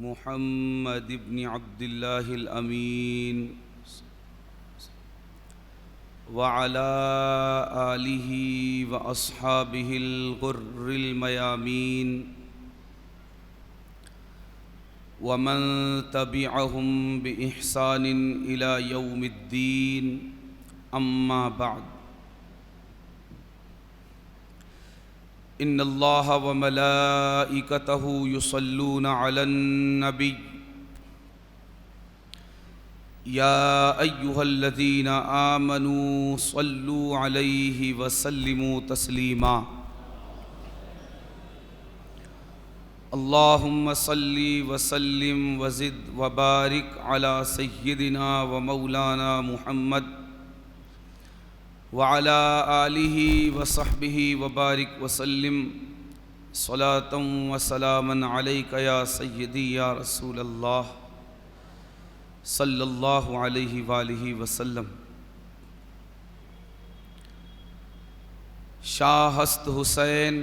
मुहम्मद इब्न अब्दिल्लाहिल अमीन व अला आलिहि व अस्हाबिहिल गुर्रिल मयामीन व मन तबिअहुम बि इहसानिन इला यौमिद्दीन अम्मा बअद। इन्नल्लाह व मलाइकतहु युसल्लूना अलन नबी या अय्युहल्लज़ीना आमनू सल्लू अलैहि व सल्लिमू तस्लीमा। अल्लाहुम्मा सल्ली व सल्लिम व ज़िद व बारिक अला सय्यिदिना व मौलाना मुहम्मद व अला आलिहि व सहबिहि व बारिक व सल्लिम सलातन व सलामन अलैका या सय्यदी या रसूल अल्लाह सल्लल्लाहु अलैहि वालिहि वसल्लम। शाहस्त हुसैन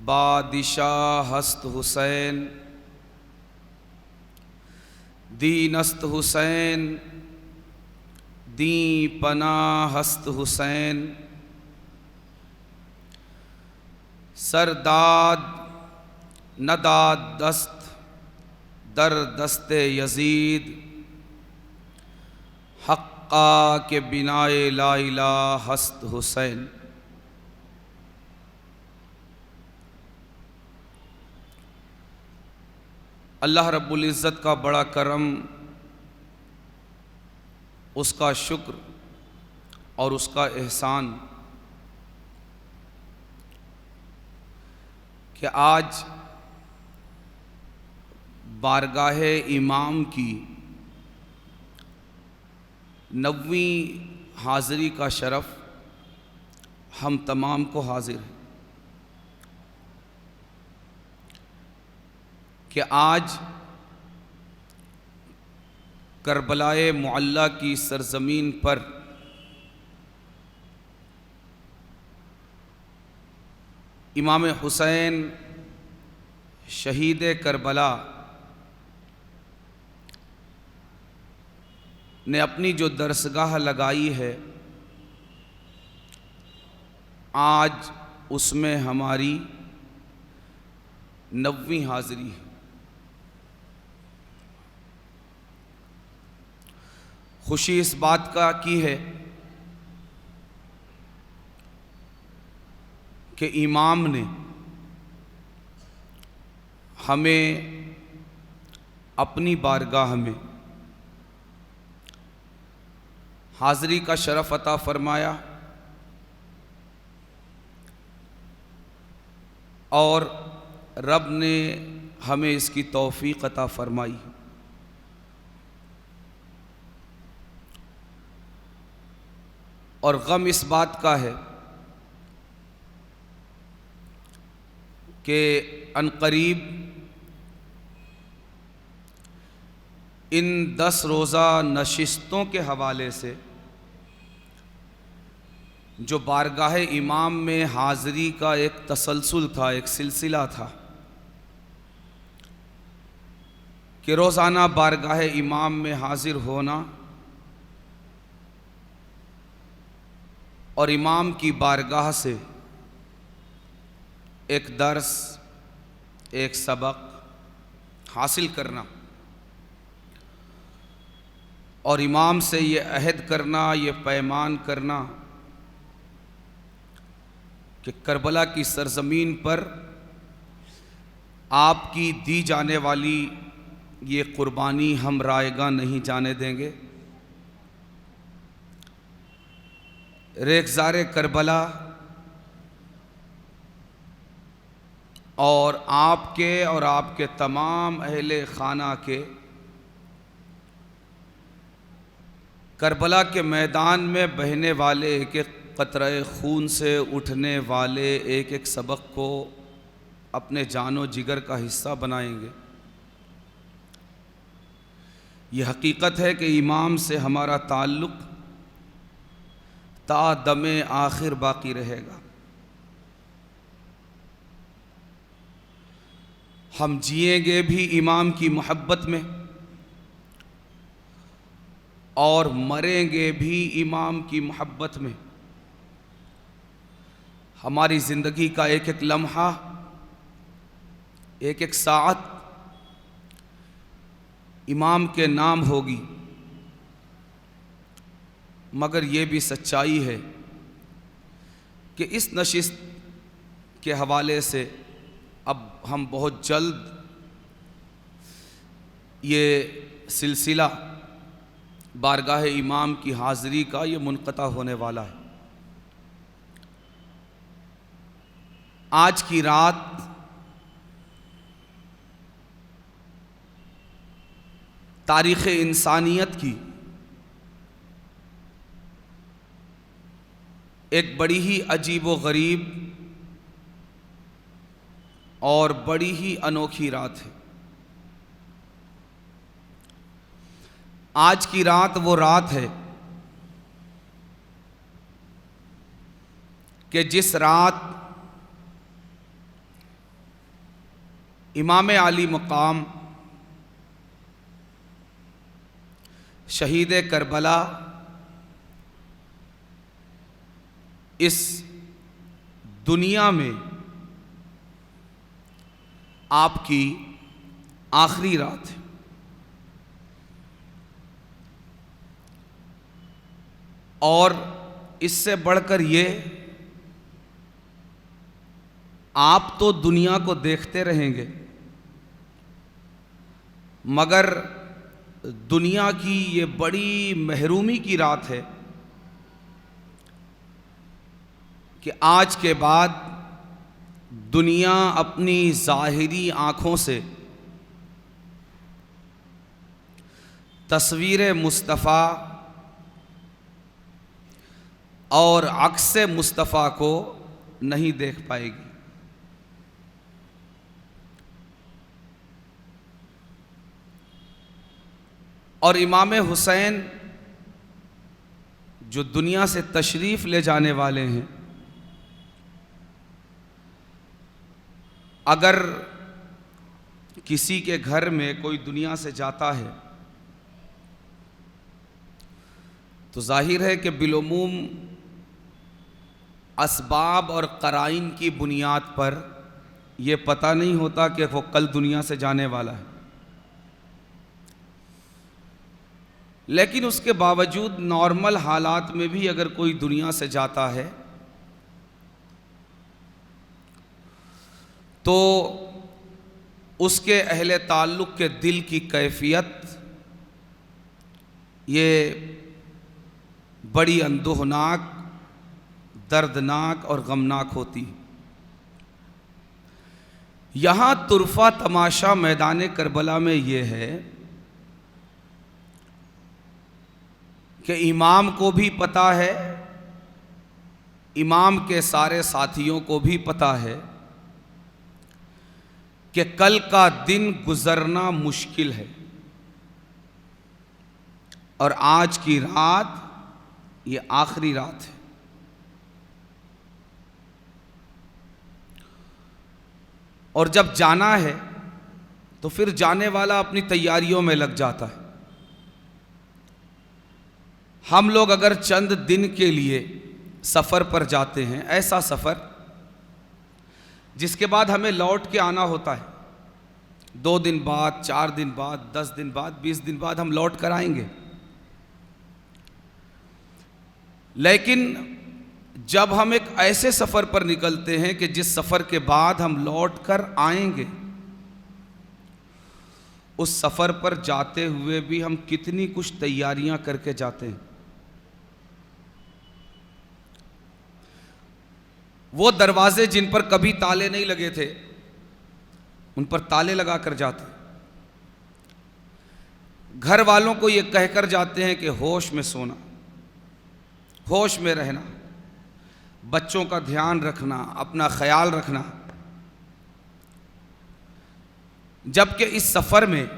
बादिशाह हस्त हुसैन दीनस्त हुसैन दी पनाह हस्त हुसैन सरदाद नदाद दस्त दर दस्ते यजीद हक्का के बिनाए ला इलाहा हस्त हुसैन। अल्लाह रब्बुल इज़्ज़त का बड़ा करम, उसका शुक्र और उसका एहसान कि आज बारगाहे इमाम की 9वीं हाज़िरी का शरफ़ हम तमाम को हाजिर है कि आज करबलाए मुअल्ला की सरज़मीन पर इमाम हुसैन शहीद करबला ने अपनी जो दरसगाह लगाई है, आज उसमें हमारी 9वीं हाज़िरी है। खुशी इस बात का की है कि इमाम ने हमें अपनी बारगाह में हाज़िरी का शरफ़ अता फरमाया और रब ने हमें इसकी तौफ़ीक़ अता फरमाई। और गम इस बात का है कि अनक़रीब इन 10 रोज़ा नशिस्तों के हवाले से जो बारगाह इमाम में हाज़िरी का एक तसलसल था, एक सिलसिला था कि रोज़ाना बारगाह इमाम में हाज़िर होना और इमाम की बारगाह से एक दर्स, एक सबक हासिल करना और इमाम से ये अहद करना, ये पैमान करना कि करबला की सरज़मीन पर आपकी दी जाने वाली ये कुर्बानी हम रायगा नहीं जाने देंगे। रेग़ज़ारे करबला और आपके तमाम अहले खाना के करबला के मैदान में बहने वाले एक एक क़तरे खून से उठने वाले एक एक सबक को अपने जानो जिगर का हिस्सा बनाएंगे। ये हकीकत है कि इमाम से हमारा ताल्लुक़ ता दमे आखिर बाकी रहेगा। हम जिएंगे भी इमाम की मोहब्बत में और मरेंगे भी इमाम की मोहब्बत में। हमारी ज़िंदगी का एक एक लम्हा, एक एक साअत इमाम के नाम होगी। मगर ये भी सच्चाई है कि इस नशिस्त के हवाले से अब हम बहुत जल्द ये सिलसिला बारगाह इमाम की हाज़िरी का ये मुनक़ता होने वाला है। आज की रात तारीख़ इंसानियत की एक बड़ी ही अजीब व गरीब और बड़ी ही अनोखी रात है। आज की रात वो रात है कि जिस रात इमाम आली मकाम शहीद करबला इस दुनिया में आपकी आखिरी रात है। और इससे बढ़कर ये, आप तो दुनिया को देखते रहेंगे मगर दुनिया की ये बड़ी महरूमी की रात है कि आज के बाद दुनिया अपनी ज़ाहिरी आँखों से तस्वीर मुस्तफ़ा और अक्स मुस्तफ़ा को नहीं देख पाएगी। और इमाम हुसैन जो दुनिया से तशरीफ़ ले जाने वाले हैं, अगर किसी के घर में कोई दुनिया से जाता है तो जाहिर है कि बिलुमूम असबाब और क़राइन की बुनियाद पर यह पता नहीं होता कि वो कल दुनिया से जाने वाला है। लेकिन उसके बावजूद नॉर्मल हालात में भी अगर कोई दुनिया से जाता है तो उसके अहले ताल्लुक़ के दिल की कैफियत ये बड़ी अंदोहनाक, दर्दनाक और गमनाक होती। यहाँ तुरफा तमाशा मैदान करबला में ये है कि इमाम को भी पता है, इमाम के सारे साथियों को भी पता है कि कल का दिन गुजरना मुश्किल है और आज की रात ये आखिरी रात है। और जब जाना है तो फिर जाने वाला अपनी तैयारियों में लग जाता है। हम लोग अगर चंद दिन के लिए सफ़र पर जाते हैं, ऐसा सफ़र जिसके बाद हमें लौट के आना होता है, 2 दिन बाद, 4 दिन बाद, 10 दिन बाद, 20 दिन बाद हम लौट कर आएंगे। लेकिन जब हम एक ऐसे सफ़र पर निकलते हैं कि जिस सफ़र के बाद हम लौट कर आएंगे, उस सफ़र पर जाते हुए भी हम कितनी कुछ तैयारियां करके जाते हैं। वो दरवाजे जिन पर कभी ताले नहीं लगे थे, उन पर ताले लगा कर जाते। घर वालों को ये कहकर जाते हैं कि होश में सोना, होश में रहना, बच्चों का ध्यान रखना, अपना ख्याल रखना। जबकि इस सफ़र में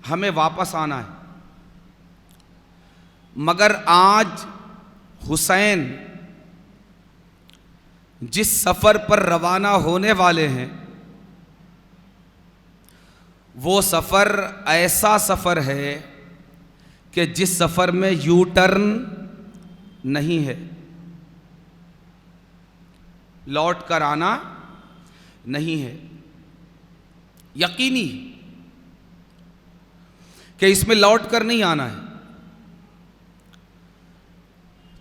हमें वापस आना है। मगर आज हुसैन जिस सफ़र पर रवाना होने वाले हैं, वो सफ़र ऐसा सफ़र है कि जिस सफ़र में यू टर्न नहीं है, लौट कर आना नहीं है। यकीनी कि इसमें लौट कर नहीं आना है।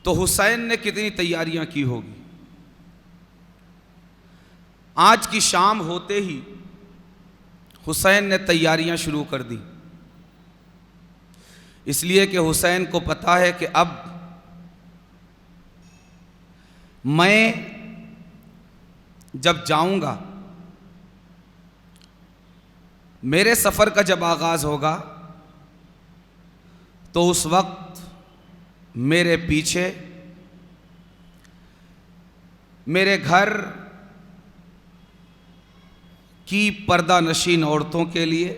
तो हुसैन ने कितनी तैयारियां की होगी। आज की शाम होते ही हुसैन ने तैयारियां शुरू कर दी, इसलिए कि हुसैन को पता है कि अब मैं जब जाऊंगा, मेरे सफ़र का जब आगाज़ होगा, तो उस वक्त मेरे पीछे मेरे घर की पर्दा नशीन औरतों के लिए,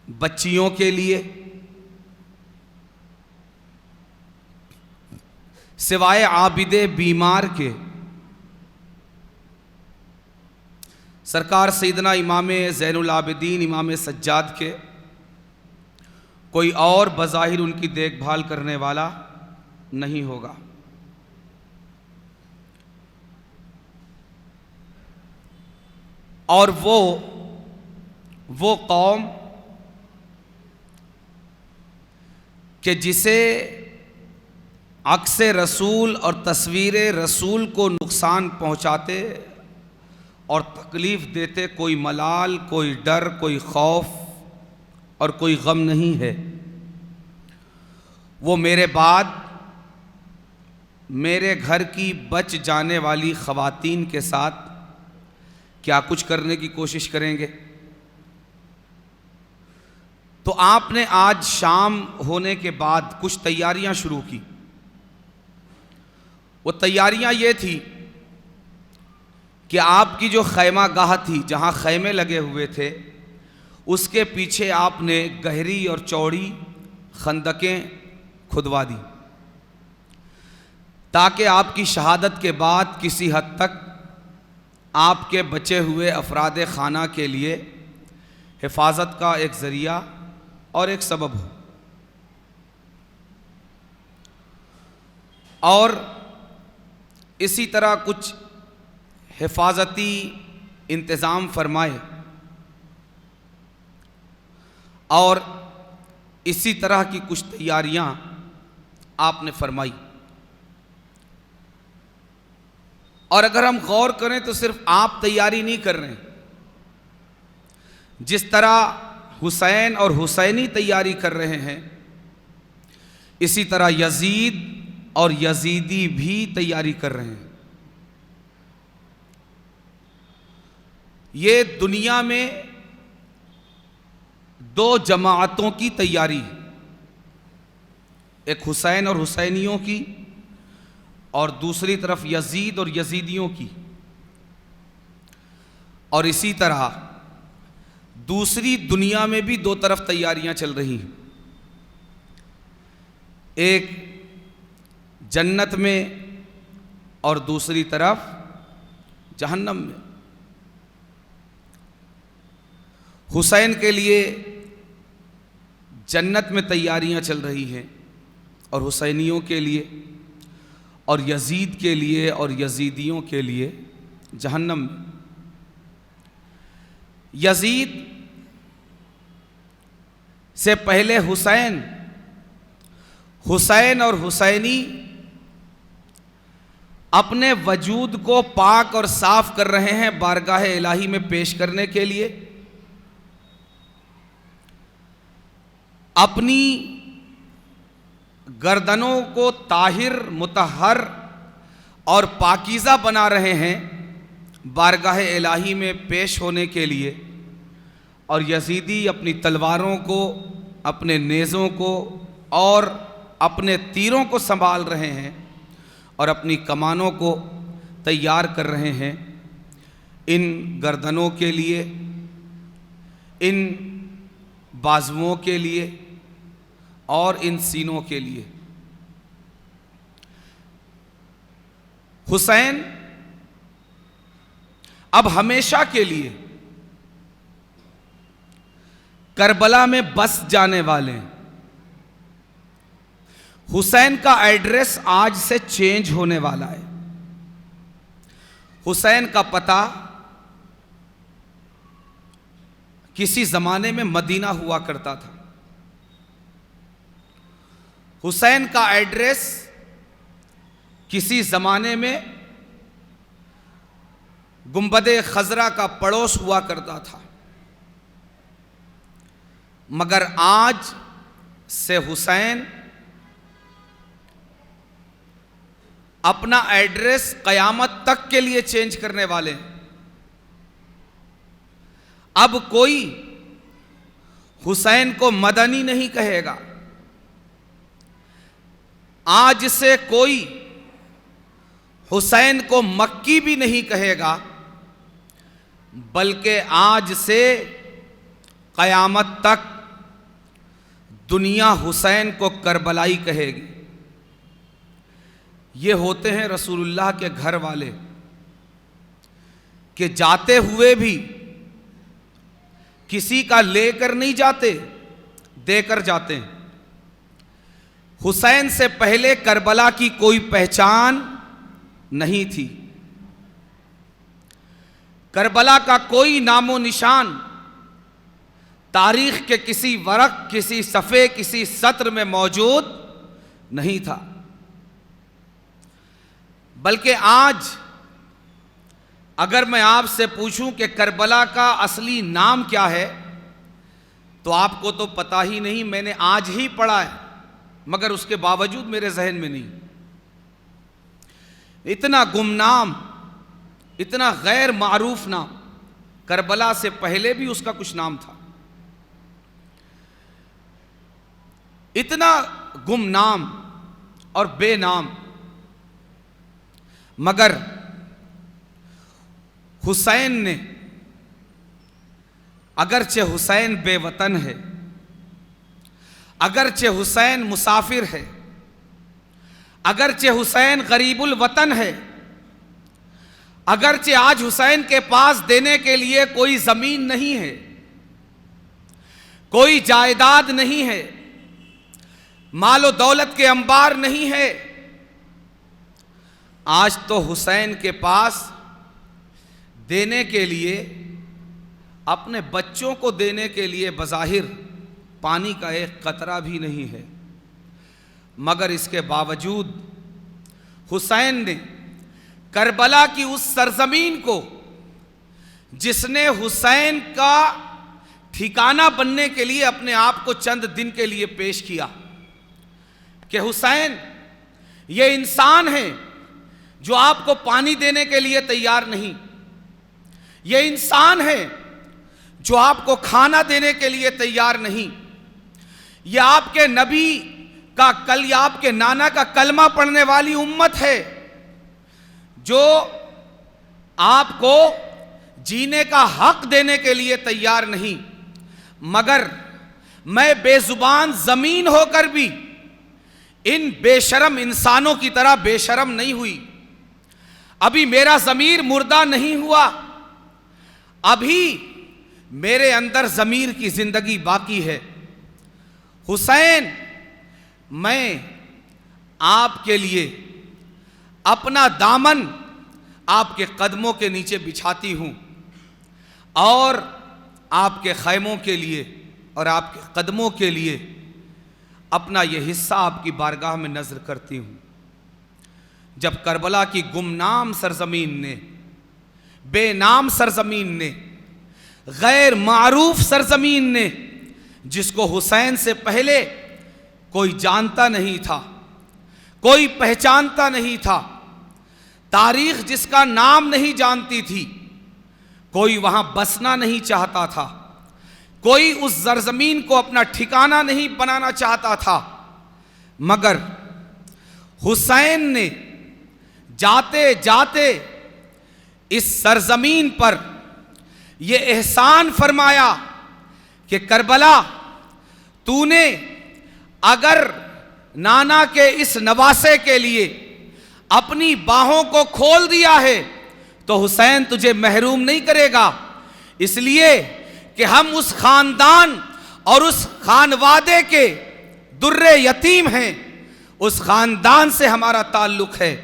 बच्चियों के लिए, सिवाय आबिदे बीमार के, सरकार सैयदना इमाम ज़ैनुल आबिदीन इमाम सज्जाद के कोई और बज़ाहिर उनकी देखभाल करने वाला नहीं होगा। और वो कौम कि जिसे अक्स रसूल और तस्वीर रसूल को नुकसान पहुंचाते और तकलीफ़ देते कोई मलाल, कोई डर, कोई खौफ और कोई गम नहीं है, वो मेरे बाद मेरे घर की बच जाने वाली ख़वातीन के साथ क्या कुछ करने की कोशिश करेंगे। तो आपने आज शाम होने के बाद कुछ तैयारियां शुरू की। वो तैयारियां ये थी कि आपकी जो खैमा गाह थी, जहां खैमे लगे हुए थे, उसके पीछे आपने गहरी और चौड़ी खंदकें खुदवा दी, ताकि आपकी शहादत के बाद किसी हद तक आपके बचे हुए अफराद खाना के लिए हिफाजत का एक ज़रिया और एक सबब हो। और इसी तरह कुछ हिफाजती इंतज़ाम फरमाए और इसी तरह की कुछ तैयारियां आपने फरमाई। और अगर हम गौर करें तो सिर्फ आप तैयारी नहीं कर रहे, जिस तरह हुसैन और हुसैनी तैयारी कर रहे हैं, इसी तरह यजीद और यजीदी भी तैयारी कर रहे हैं। ये दुनिया में दो जमाअतों की तैयारी, एक हुसैन और हुसैनियों की और दूसरी तरफ यजीद और यजीदियों की। और इसी तरह दूसरी दुनिया में भी दो तरफ तैयारियां चल रही हैं, एक जन्नत में और दूसरी तरफ जहन्नम में। हुसैन के लिए जन्नत में तैयारियां चल रही हैं और हुसैनियों के लिए और यजीद के लिए और यजीदियों के लिए जहन्नम में। यजीद से पहले हुसैन, हुसैन और हुसैनी अपने वजूद को पाक और साफ कर रहे हैं बारगाह इलाही में पेश करने के लिए। अपनी गर्दनों को ताहिर, मुतहर और पाकीज़ा बना रहे हैं बारगाह इलाही में पेश होने के लिए। और यजीदी अपनी तलवारों को, अपने नेज़ों को और अपने तीरों को संभाल रहे हैं और अपनी कमानों को तैयार कर रहे हैं इन गर्दनों के लिए, इन बाजुओं के लिए और इन सीनों के लिए। हुसैन अब हमेशा के लिए करबला में बस जाने वाले हैं। हुसैन का एड्रेस आज से चेंज होने वाला है। हुसैन का पता किसी जमाने में मदीना हुआ करता था। हुसैन का एड्रेस किसी जमाने में गुंबदे खजरा का पड़ोस हुआ करता था, मगर आज से हुसैन अपना एड्रेस कयामत तक के लिए चेंज करने वाले हैं। अब कोई हुसैन को मदनी नहीं कहेगा, आज से कोई हुसैन को मक्की भी नहीं कहेगा, बल्कि आज से कयामत तक दुनिया हुसैन को करबलाई कहेगी। ये होते हैं रसूलुल्लाह के घर वाले कि जाते हुए भी किसी का लेकर नहीं जाते, देकर जाते हैं। हुसैन से पहले करबला की कोई पहचान नहीं थी। करबला का कोई नामो निशान तारीख के किसी वरक, किसी सफ़े, किसी सत्र में मौजूद नहीं था। बल्कि आज अगर मैं आपसे पूछूं कि करबला का असली नाम क्या है, तो आपको तो पता ही नहीं। मैंने आज ही पढ़ा है, मगर उसके बावजूद मेरे जहन में नहीं। इतना गुमनाम, इतना गैर मारूफ नाम, करबला से पहले भी उसका कुछ नाम था। इतना गुमनाम और बेनाम, मगर हुसैन ने, अगरचे हुसैन बेवतन है, अगरचे हुसैन मुसाफिर है, अगरचे हुसैन गरीबुल वतन है, अगरचे आज हुसैन के पास देने के लिए कोई जमीन नहीं है, कोई जायदाद नहीं है, मालो दौलत के अंबार नहीं है, आज तो हुसैन के पास देने के लिए, अपने बच्चों को देने के लिए बज़ाहिर पानी का एक कतरा भी नहीं है। मगर इसके बावजूद हुसैन ने करबला की उस सरजमीन को, जिसने हुसैन का ठिकाना बनने के लिए अपने आप को चंद दिन के लिए पेश किया कि हुसैन ये इंसान है जो आपको पानी देने के लिए तैयार नहीं, ये इंसान है जो आपको खाना देने के लिए तैयार नहीं, ये आपके नबी का कल या आपके नाना का कलमा पढ़ने वाली उम्मत है जो आपको जीने का हक देने के लिए तैयार नहीं। मगर मैं बेजुबान जमीन होकर भी इन बेशरम इंसानों की तरह बेशरम नहीं हुई। अभी मेरा ज़मीर मुर्दा नहीं हुआ, अभी मेरे अंदर ज़मीर की ज़िंदगी बाकी है। हुसैन, मैं आपके लिए अपना दामन आपके कदमों के नीचे बिछाती हूँ और आपके खैमों के लिए और आपके कदमों के लिए अपना ये हिस्सा आपकी बारगाह में नज़र करती हूँ। जब करबला की गुमनाम सरजमीन ने, बेनाम सरजमीन ने, गैर मारूफ सरजमीन ने, जिसको हुसैन से पहले कोई जानता नहीं था, कोई पहचानता नहीं था, तारीख जिसका नाम नहीं जानती थी, कोई वहां बसना नहीं चाहता था, कोई उस सरजमीन को अपना ठिकाना नहीं बनाना चाहता था, मगर हुसैन ने जाते जाते इस सरजमीन पर यह एहसान फरमाया कि करबला, तूने अगर नाना के इस नवासे के लिए अपनी बाहों को खोल दिया है तो हुसैन तुझे महरूम नहीं करेगा, इसलिए कि हम उस खानदान और उस खानवादे के दुर्रे यतीम हैं, उस खानदान से हमारा ताल्लुक है,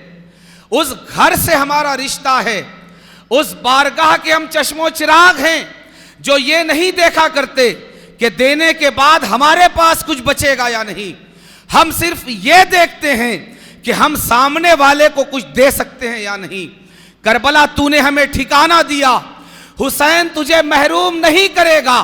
उस घर से हमारा रिश्ता है, उस बारगाह के हम चश्मो चिराग हैं जो ये नहीं देखा करते कि देने के बाद हमारे पास कुछ बचेगा या नहीं। हम सिर्फ ये देखते हैं कि हम सामने वाले को कुछ दे सकते हैं या नहीं। करबला तूने हमें ठिकाना दिया, हुसैन तुझे महरूम नहीं करेगा,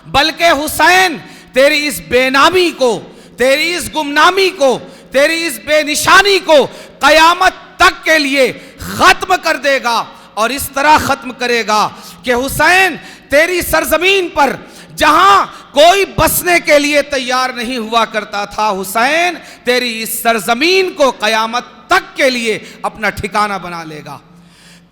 बल्कि हुसैन तेरी इस बेनामी को, तेरी इस गुमनामी को, तेरी इस बेनिशानी को कयामत तक के लिए खत्म कर देगा। और इस तरह खत्म करेगा कि हुसैन तेरी सरजमीन पर जहां कोई बसने के लिए तैयार नहीं हुआ करता था, हुसैन तेरी इस सरजमीन को कयामत तक के लिए अपना ठिकाना बना लेगा।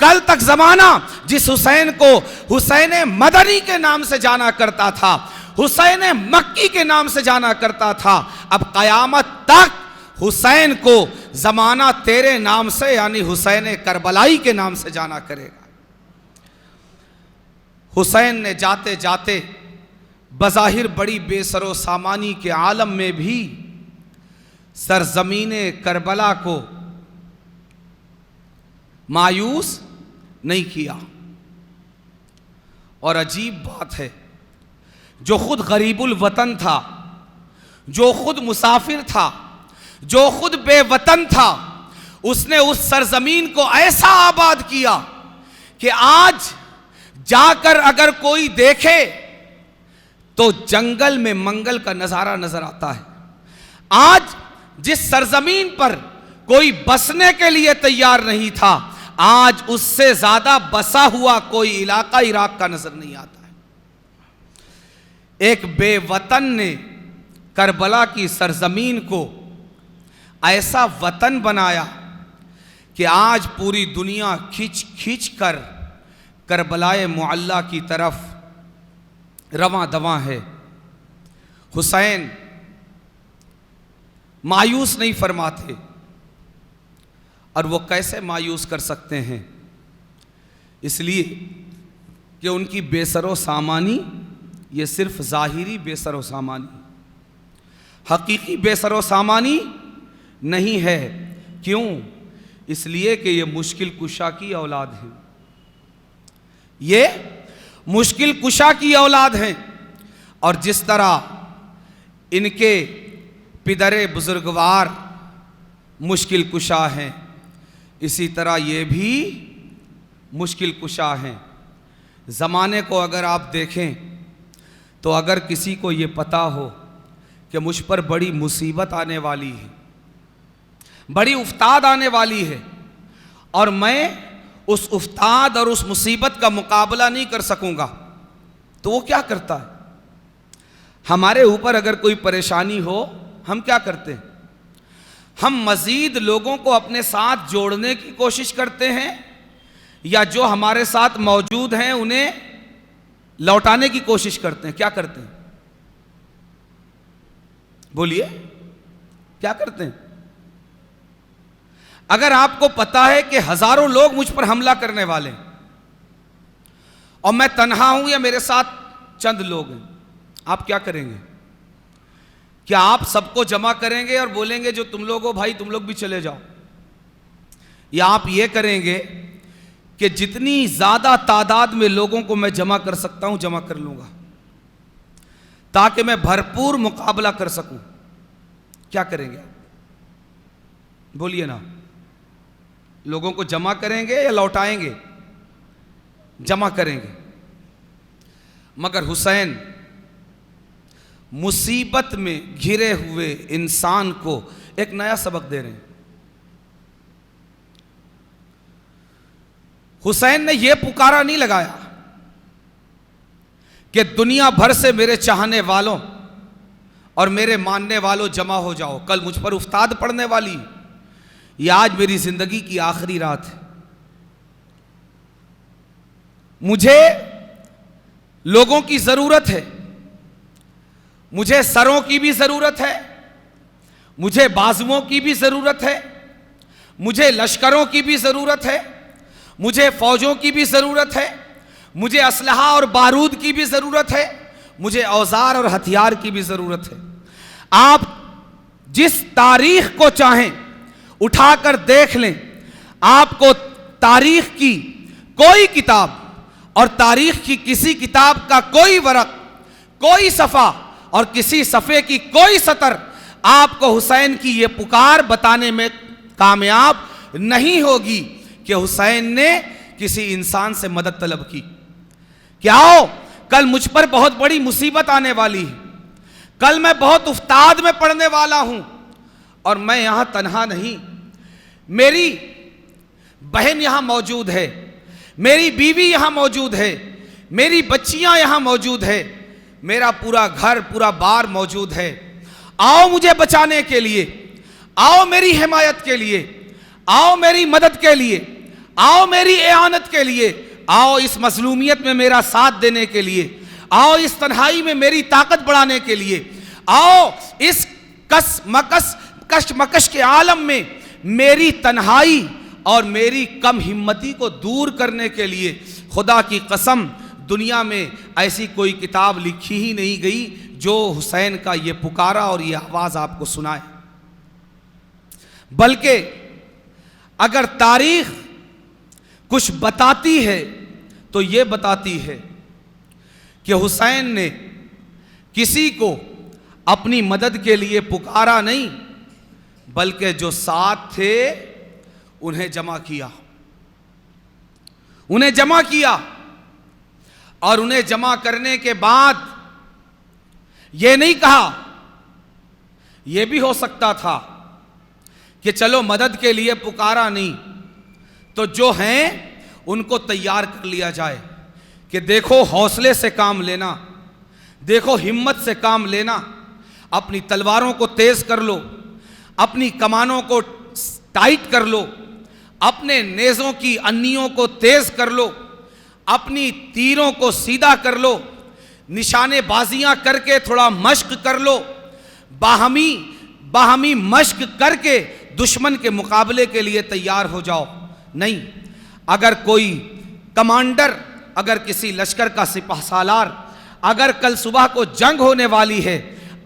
कल तक जमाना जिस हुसैन को हुसैन मदनी के नाम से जाना करता था, हुसैन मक्की के नाम से जाना करता था, अब कयामत तक हुसैन को जमाना तेरे नाम से यानी हुसैन करबलाई के नाम से जाना करेगा। हुसैन ने जाते जाते बज़ाहिर बड़ी बेसरो सामानी के आलम में भी सरजमीने करबला को मायूस नहीं किया। और अजीब बात है, जो खुद गरीबुल वतन था, जो खुद मुसाफिर था, जो खुद बेवतन था, उसने उस सरजमीन को ऐसा आबाद किया कि आज जाकर अगर कोई देखे तो जंगल में मंगल का नजारा नजर आता है। आज जिस सरजमीन पर कोई बसने के लिए तैयार नहीं था, आज उससे ज्यादा बसा हुआ कोई इलाका इराक का नजर नहीं आता है। एक बेवतन ने करबला की सरजमीन को ऐसा वतन बनाया कि आज पूरी दुनिया खींच खींच कर करबलाए मुअल्ला की तरफ रवां दवां है। हुसैन मायूस नहीं फरमाते, और वो कैसे मायूस कर सकते हैं? इसलिए कि उनकी बेसरो सामानी ये सिर्फ ज़ाहिरी बेसरो सामानी, हकीकी बेसरो सामानी नहीं है। क्यों? इसलिए कि ये मुश्किल कुशा की औलाद है, ये मुश्किल कुशा की औलाद हैं। और जिस तरह इनके पिदरे बुजुर्गवार मुश्किल कुशा हैं, इसी तरह ये भी मुश्किल कुशा हैं। ज़माने को अगर आप देखें तो अगर किसी को ये पता हो कि मुझ पर बड़ी मुसीबत आने वाली है, बड़ी उफ्ताद आने वाली है, और मैं उस उफ्ताद और उस मुसीबत का मुकाबला नहीं कर सकूंगा, तो वो क्या करता है? हमारे ऊपर अगर कोई परेशानी हो, हम क्या करते हैं? हम मज़ीद लोगों को अपने साथ जोड़ने की कोशिश करते हैं, या जो हमारे साथ मौजूद हैं उन्हें लौटाने की कोशिश करते हैं? क्या करते हैं? बोलिए, क्या करते हैं? अगर आपको पता है कि हजारों लोग मुझ पर हमला करने वाले हैं और मैं तन्हा हूं या मेरे साथ चंद लोग हैं, आप क्या करेंगे? क्या आप सबको जमा करेंगे और बोलेंगे जो तुम लोग हो भाई तुम लोग भी चले जाओ, या आप ये करेंगे कि जितनी ज्यादा तादाद में लोगों को मैं जमा कर सकता हूं जमा कर लूंगा ताकि मैं भरपूर मुकाबला कर सकूं? क्या करेंगे? बोलिए ना। लोगों को जमा करेंगे या लौटाएंगे? जमा करेंगे। मगर हुसैन मुसीबत में घिरे हुए इंसान को एक नया सबक दे रहे हैं। हुसैन ने यह पुकारा नहीं लगाया कि दुनिया भर से मेरे चाहने वालों और मेरे मानने वालों जमा हो जाओ, कल मुझ पर उफ्ताद पड़ने वाली, यह आज मेरी जिंदगी की आखिरी रात है, मुझे लोगों की जरूरत है, मुझे सरों की भी जरूरत है, मुझे बाजुओं की भी जरूरत है, मुझे लश्करों की भी जरूरत है, मुझे फौजों की भी जरूरत है, मुझे असलहा और बारूद की भी जरूरत है, मुझे औजार और हथियार की भी ज़रूरत है। आप जिस तारीख को चाहें उठाकर देख लें, आपको तारीख की कोई किताब और तारीख की किसी किताब का कोई वरक, कोई सफ़ा और किसी सफ़े की कोई सतर आपको हुसैन की ये पुकार बताने में कामयाब नहीं होगी कि हुसैन ने किसी इंसान से मदद तलब की। क्या हो, कल मुझ पर बहुत बड़ी मुसीबत आने वाली है, कल मैं बहुत उफ्ताद में पड़ने वाला हूं और मैं यहां तन्हा नहीं, मेरी बहन यहां मौजूद है, मेरी बीवी यहां मौजूद है, मेरी बच्चियां यहां मौजूद है, मेरा पूरा घर पूरा बार मौजूद है। आओ मुझे बचाने के लिए, आओ मेरी हिमायत के लिए, आओ मेरी मदद के लिए, आओ मेरी एआनत के लिए, आओ इस मजलूमियत में मेरा साथ देने के लिए, आओ इस तन्हाई में मेरी ताकत बढ़ाने के लिए, आओ इस कशमकश के आलम में मेरी तन्हाई और मेरी कम हिम्मती को दूर करने के लिए। खुदा की कसम, दुनिया में ऐसी कोई किताब लिखी ही नहीं गई जो हुसैन का ये पुकारा और ये आवाज़ आपको सुनाए। बल्कि अगर तारीख कुछ बताती है तो ये बताती है कि हुसैन ने किसी को अपनी मदद के लिए पुकारा नहीं, बल्कि जो साथ थे उन्हें जमा किया, उन्हें जमा किया। और उन्हें जमा करने के बाद यह नहीं कहा, यह भी हो सकता था कि चलो मदद के लिए पुकारा नहीं तो जो हैं उनको तैयार कर लिया जाए कि देखो हौसले से काम लेना, देखो हिम्मत से काम लेना, अपनी तलवारों को तेज कर लो, अपनी कमानों को टाइट कर लो, अपने नेज़ों की अन्नियों को तेज कर लो, अपनी तीरों को सीधा कर लो, निशानेबाजियां करके थोड़ा मश्क कर लो, बाहमी मश्क करके दुश्मन के मुकाबले के लिए तैयार हो जाओ। नहीं, अगर कोई कमांडर, अगर किसी लश्कर का सिपाहसालार, अगर कल सुबह को जंग होने वाली है,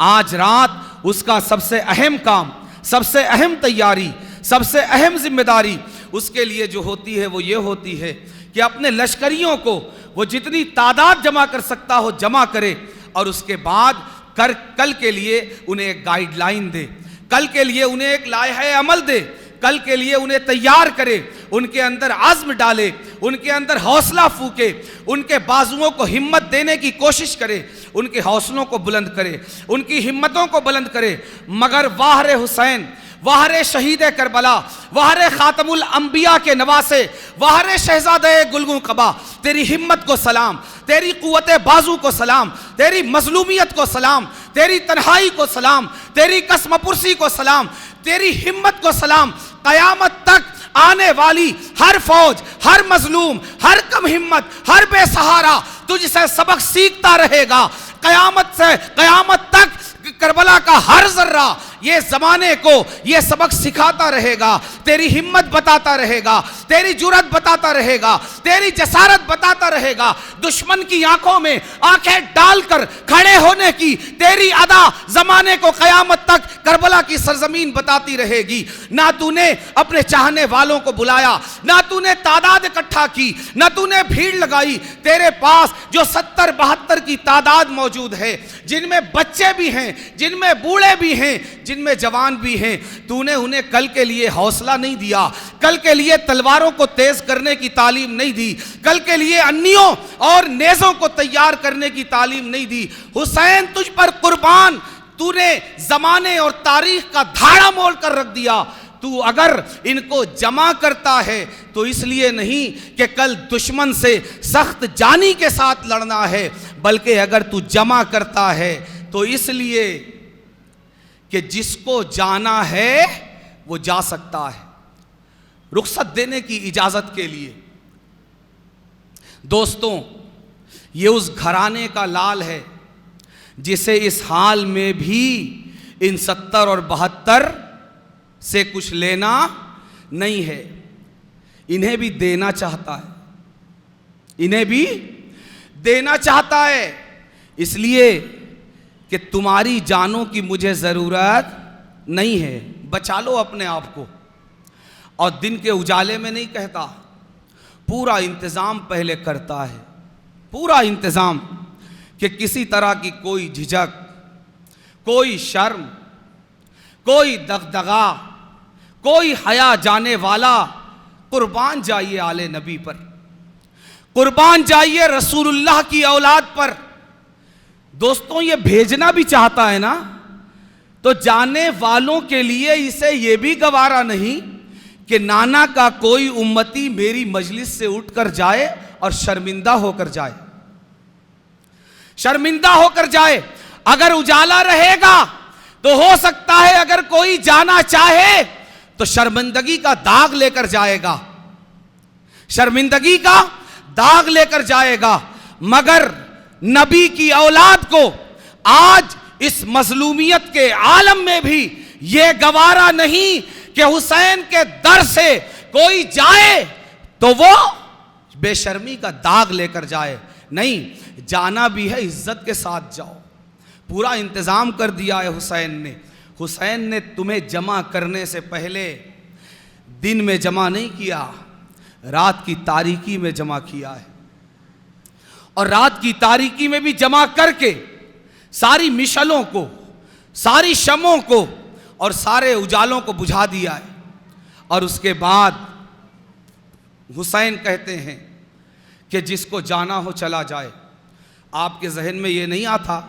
आज रात उसका सबसे अहम काम, सबसे अहम तैयारी, सबसे अहम जिम्मेदारी उसके लिए जो होती है वो ये होती है कि अपने लश्करियों को वो जितनी तादाद जमा कर सकता हो जमा करे और उसके बाद कल के लिए उन्हें एक गाइडलाइन दे, कल के लिए उन्हें एक लायहे अमल दे, कल के लिए उन्हें तैयार करे, उनके अंदर आज़्म डाले, उनके अंदर हौसला फूके, उनके बाजुओं को हिम्मत देने की कोशिश करे, उनके हौसलों को बुलंद करे, उनकी हिम्मतों को बुलंद करे। मगर वाह रे हुसैन, वाह रे शहीद करबला, वाह रे खातमुल अंबिया के नवासे, वाह रे शहजादे गुलगुं कबा, तेरी हिम्मत को सलाम, तेरी कुव्वत बाजू को सलाम, तेरी मजलूमियत को सलाम, तेरी तन्हाई को सलाम, तेरी कसमपुरसी को सलाम, तेरी हिम्मत को सलाम। कयामत तक आने वाली हर फौज, हर मजलूम, हर कम हिम्मत, हर बेसहारा तुझसे सबक सीखता रहेगा। कयामत से कयामत तक करबला का हर जर्रा ये जमाने को ये सबक सिखाता रहेगा, तेरी हिम्मत बताता रहेगा, तेरी जुर्रत बताता रहेगा, तेरी जसारत बताता रहेगा, दुश्मन की आंखों में आंखें डालकर खड़े होने की तेरी अदा जमाने को कयामत तक करबला की सरजमीन बताती रहेगी। ना तूने अपने चाहने वालों को बुलाया, ना तूने तादाद इकट्ठा की, ना तूने भीड़ लगाई, तेरे पास जो 70-72 की तादाद मौजूद है, जिनमें बच्चे भी हैं, जिनमें बूढ़े भी हैं, जिनमें जवान भी हैं, तूने उन्हें कल के लिए हौसला नहीं दिया, कल के लिए तलवारों को तेज करने की तालीम नहीं दी, कल के लिए अन्नियों और नेज़ों को तैयार करने की तालीम नहीं दी। हुसैन तुझ पर कुर्बान, तूने जमाने और तारीख का धाड़ा मोल कर रख दिया। तू अगर इनको जमा करता है तो इसलिए नहीं कि कल दुश्मन से सख्त जानी के साथ लड़ना है, बल्कि अगर तू जमा करता है तो इसलिए कि जिसको जाना है वो जा सकता है, रुखसत देने की इजाजत के लिए। दोस्तों, ये उस घराने का लाल है जिसे इस हाल में भी इन 70 और 72 से कुछ लेना नहीं है, इन्हें भी देना चाहता है, इन्हें भी देना चाहता है। इसलिए कि तुम्हारी जानों की मुझे ज़रूरत नहीं है, बचा लो अपने आप को। और दिन के उजाले में नहीं कहता, पूरा इंतज़ाम पहले करता है, पूरा इंतज़ाम, कि किसी तरह की कोई झिझक, कोई शर्म, कोई दगदगा, कोई हया जाने वाला, कुर्बान जाइए आले नबी पर, कुर्बान जाइए रसूलुल्लाह की औलाद पर। दोस्तों, ये भेजना भी चाहता है ना, तो जाने वालों के लिए इसे ये भी गवारा नहीं कि नाना का कोई उम्मती मेरी मजलिस से उठकर जाए और शर्मिंदा होकर जाए, शर्मिंदा होकर जाए। अगर उजाला रहेगा तो हो सकता है अगर कोई जाना चाहे तो शर्मिंदगी का दाग लेकर जाएगा, शर्मिंदगी का दाग लेकर जाएगा। मगर नबी की औलाद को आज इस मजलूमियत के आलम में भी यह गवारा नहीं कि हुसैन के दर से कोई जाए तो वो बेशर्मी का दाग लेकर जाए। नहीं, जाना भी है, इज्जत के साथ जाओ। पूरा इंतजाम कर दिया है हुसैन ने। हुसैन ने तुम्हें जमा करने से पहले दिन में जमा नहीं किया, रात की तारीकी में जमा किया है। और रात की तारीकी में भी जमा करके सारी मिशलों को, सारी शमों को और सारे उजालों को बुझा दिया है। और उसके बाद हुसैन कहते हैं कि जिसको जाना हो चला जाए। आपके जहन में ये नहीं आता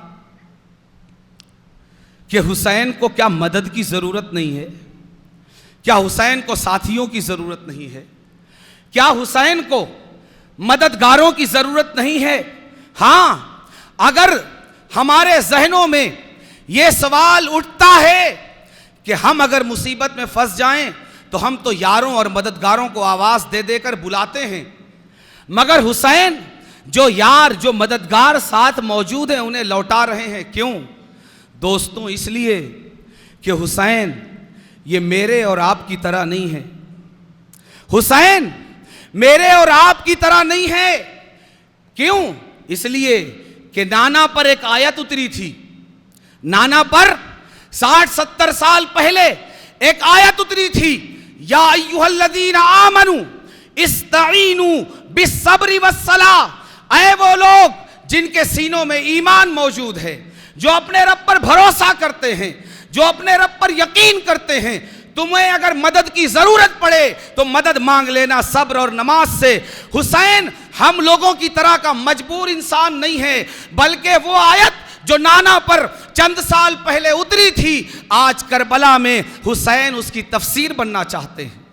कि हुसैन को क्या मदद की ज़रूरत नहीं है? क्या हुसैन को साथियों की ज़रूरत नहीं है? क्या हुसैन को मददगारों की ज़रूरत नहीं है? हाँ, अगर हमारे जहनों में ये सवाल उठता है कि हम अगर मुसीबत में फंस जाएं तो हम तो यारों और मददगारों को आवाज़ दे देकर बुलाते हैं, मगर हुसैन जो यार, जो मददगार साथ मौजूद हैं, उन्हें लौटा रहे हैं। क्यों दोस्तों? इसलिए कि हुसैन ये मेरे और आपकी तरह नहीं है। हुसैन मेरे और आपकी तरह नहीं है। क्यों? इसलिए कि नाना पर एक आयत उतरी थी। नाना पर 60-70 साल पहले एक आयत उतरी थी, या अय्युहल्लज़ीना आमनू इस्तईनू बिस्सब्रि वस्सलाह। ऐ वो लोग जिनके सीनों में ईमान मौजूद है, जो अपने रब पर भरोसा करते हैं, जो अपने रब पर यकीन करते हैं, तुम्हें अगर मदद की जरूरत पड़े तो मदद मांग लेना सब्र और नमाज से। हुसैन हम लोगों की तरह का मजबूर इंसान नहीं है, बल्कि वो आयत जो नाना पर चंद साल पहले उतरी थी, आज करबला में हुसैन उसकी तफसीर बनना चाहते हैं,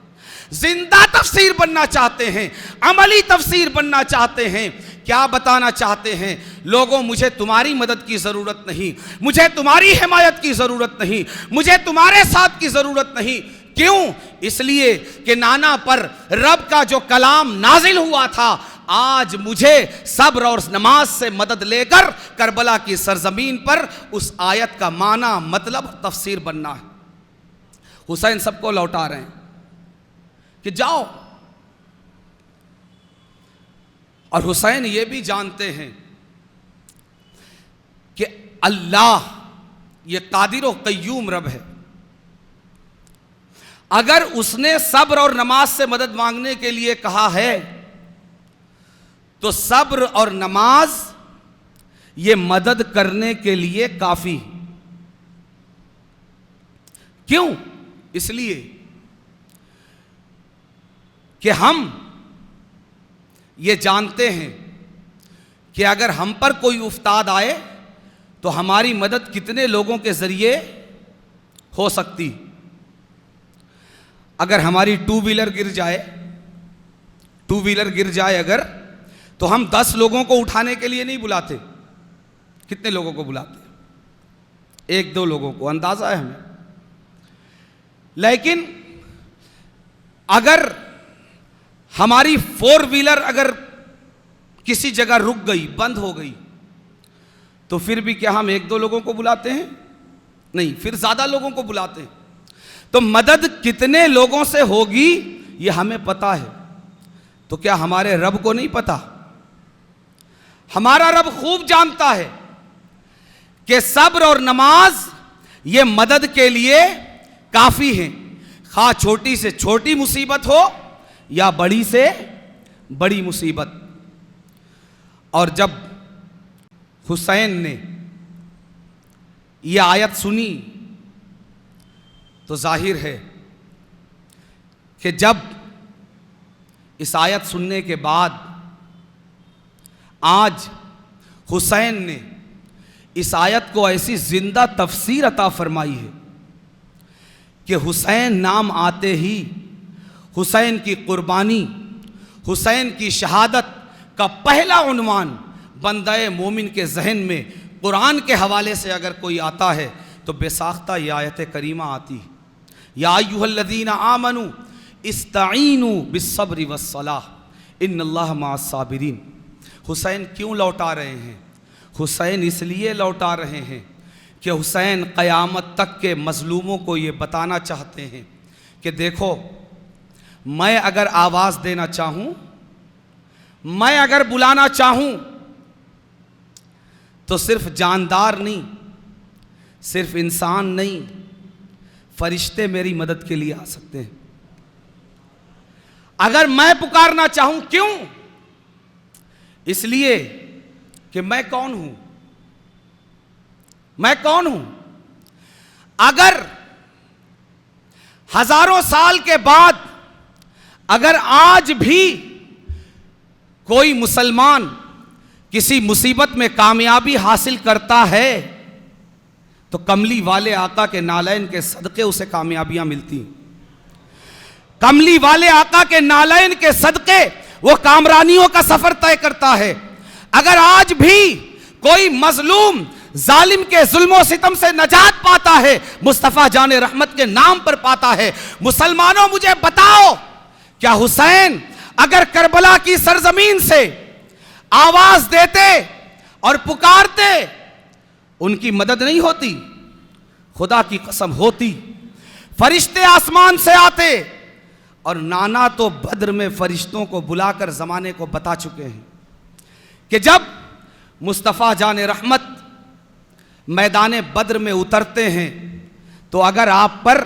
जिंदा तफसीर बनना चाहते हैं, अमली तफसीर बनना चाहते हैं। क्या बताना चाहते हैं? लोगों, मुझे तुम्हारी मदद की ज़रूरत नहीं, मुझे तुम्हारी हिमायत की ज़रूरत नहीं, मुझे तुम्हारे साथ की ज़रूरत नहीं। क्यों? इसलिए कि नाना पर रब का जो कलाम नाजिल हुआ था, आज मुझे सब्र और नमाज से मदद लेकर करबला की सरजमीन पर उस आयत का माना, मतलब, तफसीर बनना है। हुसैन सबको लौटा रहे हैं कि जाओ। और हुसैन ये भी जानते हैं कि अल्लाह ये कादिर और कय्यूम रब है। अगर उसने सब्र और नमाज से मदद मांगने के लिए कहा है तो सब्र और नमाज ये मदद करने के लिए काफी। क्यों? इसलिए कि हम ये जानते हैं कि अगर हम पर कोई उफ्ताद आए तो हमारी मदद कितने लोगों के जरिए हो सकती। अगर हमारी टू व्हीलर गिर जाए अगर, तो हम 10 लोगों को उठाने के लिए नहीं बुलाते। कितने लोगों को बुलाते? 1-2 लोगों को, अंदाजा है हमें। लेकिन अगर हमारी 4 व्हीलर अगर किसी जगह रुक गई, बंद हो गई, तो फिर भी क्या हम 1-2 लोगों को बुलाते हैं? नहीं, फिर ज्यादा लोगों को बुलाते हैं। तो मदद कितने लोगों से होगी ये हमें पता है, तो क्या हमारे रब को नहीं पता? हमारा रब खूब जानता है कि सब्र और नमाज ये मदद के लिए काफी हैं, खा छोटी से छोटी मुसीबत हो या बड़ी से बड़ी मुसीबत। और जब हुसैन ने यह आयत सुनी तो जाहिर है कि जब इस आयत सुनने के बाद आज हुसैन ने इस आयत को ऐसी जिंदा तफसीर अता फरमाई है कि हुसैन नाम आते ही हुसैन की कुर्बानी, हुसैन की शहादत का पहला उन्वान बंदे मोमिन के जहन में कुरान के हवाले से अगर कोई आता है तो बेसाख्ता ये आयत करीमा आती है, या अय्युहल्लज़ीना आमनू इस्ताईनू बिस्सब्रि वस्सलाह इन्नल्लाह मअस्साबिरीन। हुसैन क्यों लौटा रहे हैं? हुसैन इसलिए लौटा रहे हैं कि हुसैन क़यामत तक के मज़लूमों को ये बताना चाहते हैं कि देखो, मैं अगर आवाज़ देना चाहूँ, मैं अगर बुलाना चाहूँ तो सिर्फ जानदार नहीं, सिर्फ इंसान नहीं, फरिश्ते मेरी मदद के लिए आ सकते हैं। अगर मैं पुकारना चाहूं, क्यों? इसलिए कि मैं कौन हूं? मैं कौन हूं? अगर हजारों साल के बाद अगर आज भी कोई मुसलमान किसी मुसीबत में कामयाबी हासिल करता है तो कमली वाले आका के नालैन के सदके उसे कामयाबियां मिलती हैं। कमली वाले आका के नालैन के सदके वो कामरानियों का सफर तय करता है। अगर आज भी कोई मजलूम जालिम के जुल्मों सितम से नजात पाता है, मुस्तफ़ा जाने रहमत के नाम पर पाता है। मुसलमानों, मुझे बताओ, क्या हुसैन अगर करबला की सरजमीन से आवाज देते और पुकारते, उनकी मदद नहीं होती? खुदा की कसम होती। फरिश्ते आसमान से आते, और नाना तो बद्र में फरिश्तों को बुलाकर जमाने को बता चुके हैं कि जब मुस्तफ़ा जाने रहमत मैदान बद्र में उतरते हैं तो अगर आप पर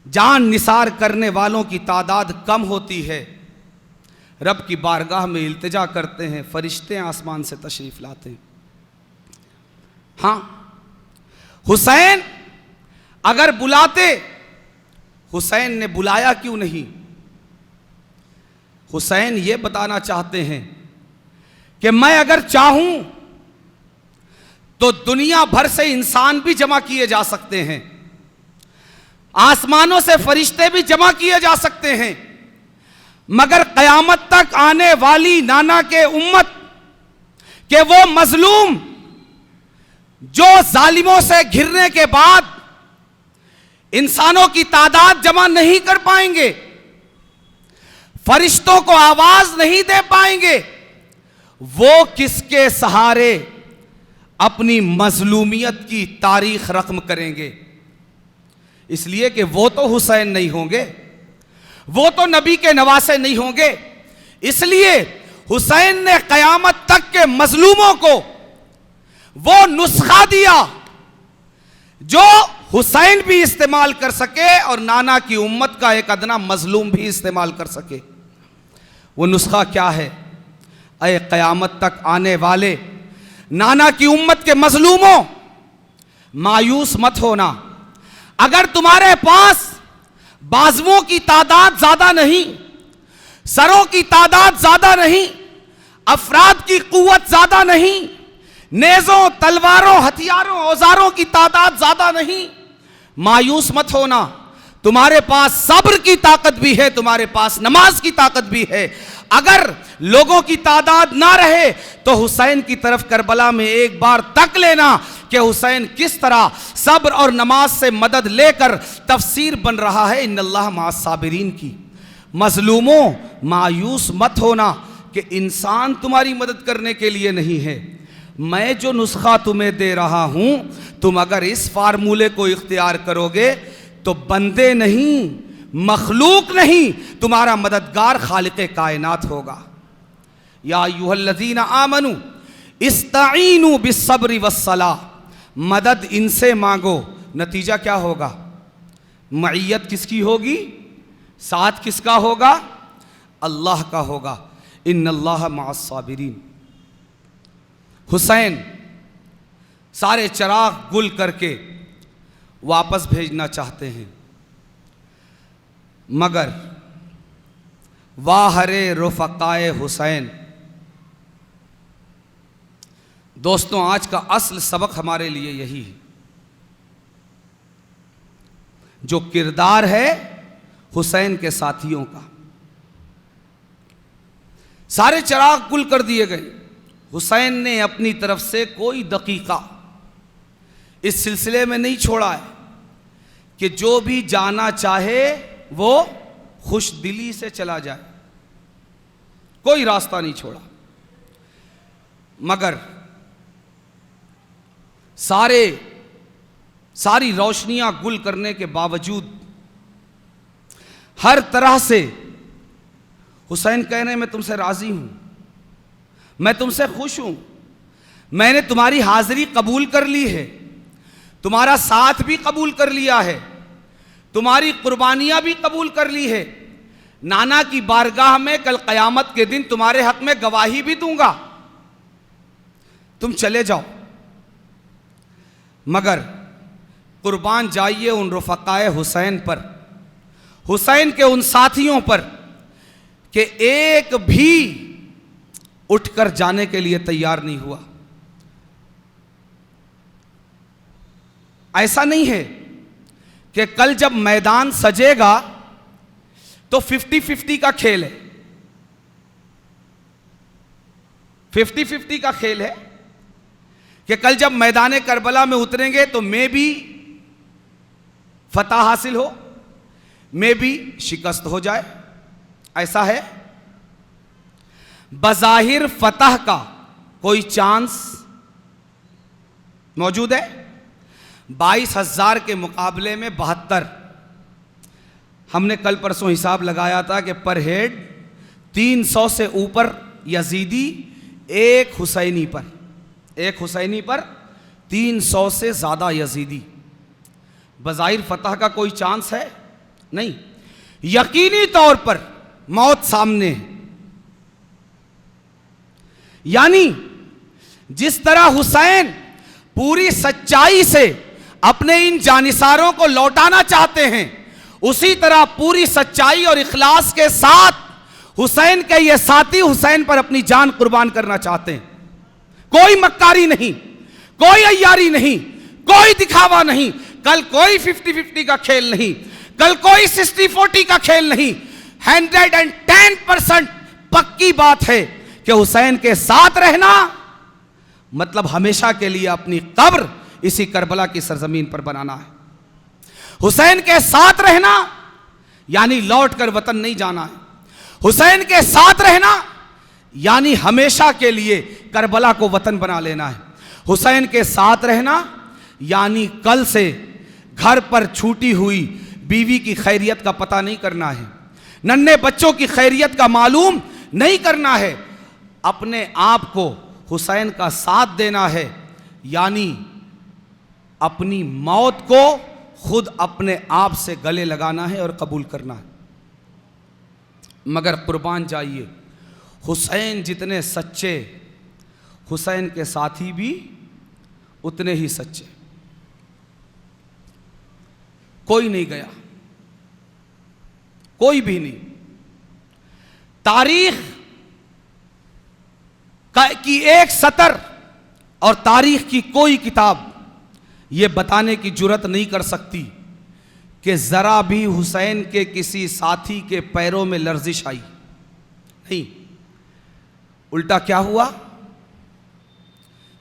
जान निसार करने वालों की तादाद कम होती है, रब की बारगाह में इल्तिजा करते हैं, फरिश्ते आसमान से तशरीफ लाते हैं। हाँ, हुसैन अगर बुलाते, हुसैन ने बुलाया क्यों नहीं? हुसैन ये बताना चाहते हैं कि मैं अगर चाहूं तो दुनिया भर से इंसान भी जमा किए जा सकते हैं, आसमानों से फरिश्ते भी जमा किए जा सकते हैं, मगर क़यामत तक आने वाली नाना के उम्मत के वो मजलूम जो जालिमों से घिरने के बाद इंसानों की तादाद जमा नहीं कर पाएंगे, फरिश्तों को आवाज नहीं दे पाएंगे, वो किसके सहारे अपनी मजलूमियत की तारीख रकम करेंगे? इसलिए कि वो तो हुसैन नहीं होंगे, वो तो नबी के नवासे नहीं होंगे। इसलिए हुसैन ने क़यामत तक के मजलूमों को वो नुस्खा दिया जो हुसैन भी इस्तेमाल कर सके और नाना की उम्मत का एक अदना मजलूम भी इस्तेमाल कर सके। वो नुस्खा क्या है? ऐ क़यामत तक आने वाले नाना की उम्मत के मजलूमों, मायूस मत होना। अगर तुम्हारे पास बाजुओं की तादाद ज्यादा नहीं, सरों की तादाद ज्यादा नहीं, अफराद की कुव्वत ज्यादा नहीं, नेज़ों, तलवारों, हथियारों, औजारों की तादाद ज्यादा नहीं, मायूस मत होना। तुम्हारे पास सब्र की ताकत भी है, तुम्हारे पास नमाज की ताकत भी है। अगर लोगों की तादाद ना रहे तो हुसैन की तरफ करबला में एक बार तक लेना कि हुसैन किस तरह सब्र और नमाज से मदद लेकर तफसीर बन रहा है इन्नल्लाह मअस्साबिरीन की। मजलूमों, मायूस मत होना कि इंसान तुम्हारी मदद करने के लिए नहीं है। मैं जो नुस्खा तुम्हें दे रहा हूं, तुम अगर इस फार्मूले को इख्तियार करोगे तो बंदे नहीं, मखलूक नहीं, तुम्हारा मददगार खालिक़े कायनात होगा। या अय्युहल्लज़ीना आमनू इस्ताईनु बिस्सब्रि वस्सलाह, मदद इनसे मांगो। नतीजा क्या होगा? मईयत किसकी होगी? साथ किसका होगा? अल्लाह का होगा। इन्नल्लाह मअस्साबिरीन। हुसैन सारे चिराग गुल करके वापस भेजना चाहते हैं, मगर वाहरे रुफ़क़ाए हुसैन। दोस्तों, आज का असल सबक हमारे लिए यही है। जो किरदार है हुसैन के साथियों का, सारे चिराग गुल कर दिए गए। हुसैन ने अपनी तरफ से कोई दकीका इस सिलसिले में नहीं छोड़ा है कि जो भी जाना चाहे वो खुश दिली से चला जाए, कोई रास्ता नहीं छोड़ा। मगर सारी रोशनियां गुल करने के बावजूद हर तरह से हुसैन कह रहे हैं, मैं तुमसे राजी हूं, मैं तुमसे खुश हूं, मैंने तुम्हारी हाजिरी कबूल कर ली है, तुम्हारा साथ भी कबूल कर लिया है, तुम्हारी कुर्बानियां भी कबूल कर ली है, नाना की बारगाह में कल क़यामत के दिन तुम्हारे हक में गवाही भी दूंगा, तुम चले जाओ। मगर कुर्बान जाइए उन रुफ़क़ाए हुसैन पर, हुसैन के उन साथियों पर कि एक भी उठकर जाने के लिए तैयार नहीं हुआ। ऐसा नहीं है कि कल जब मैदान सजेगा तो 50-50 का खेल है, 50-50 का खेल है कि कल जब मैदान करबला में उतरेंगे तो मैं भी फतह हासिल हो, मैं भी शिकस्त हो जाए। ऐसा है? बज़ाहिर फतह का कोई चांस मौजूद है? 22,000 के मुकाबले में 72। हमने कल परसों हिसाब लगाया था कि पर हेड 300 से ऊपर यजीदी, एक हुसैनी पर 300 से ज़्यादा यजीदी। बज़ाहिर फतह का कोई चांस है? नहीं। यकीनी तौर पर मौत सामने है। यानी जिस तरह हुसैन पूरी सच्चाई से अपने इन जानिसारों को लौटाना चाहते हैं, उसी तरह पूरी सच्चाई और इखलास के साथ हुसैन के ये साथी हुसैन पर अपनी जान कुर्बान करना चाहते हैं। कोई मक्कारी नहीं, कोई अय्यारी नहीं, कोई दिखावा नहीं, कल कोई 50-50 का खेल नहीं, कल कोई 60-40 का खेल नहीं। 110% पक्की बात है कि हुसैन के साथ रहना मतलब हमेशा के लिए अपनी कब्र इसी करबला की सरजमीन पर बनाना है। हुसैन के साथ रहना यानी लौट कर वतन नहीं जाना है। हुसैन के साथ रहना यानी हमेशा के लिए करबला को वतन बना लेना है। हुसैन के साथ रहना यानी कल से घर पर छूटी हुई बीवी की खैरियत का पता नहीं करना है, नन्हे बच्चों की खैरियत का मालूम नहीं करना है, अपने आप को हुसैन का साथ देना है, यानी अपनी मौत को खुद अपने आप से गले लगाना है और कबूल करना है। मगर कुर्बान जाइए, हुसैन जितने सच्चे, हुसैन के साथी भी उतने ही सच्चे। कोई नहीं गया, कोई भी नहीं। तारीख की एक सतर और तारीख की कोई किताब यह बताने की जुर्रत नहीं कर सकती कि जरा भी हुसैन के किसी साथी के पैरों में लर्जिश आई। नहीं, उल्टा क्या हुआ?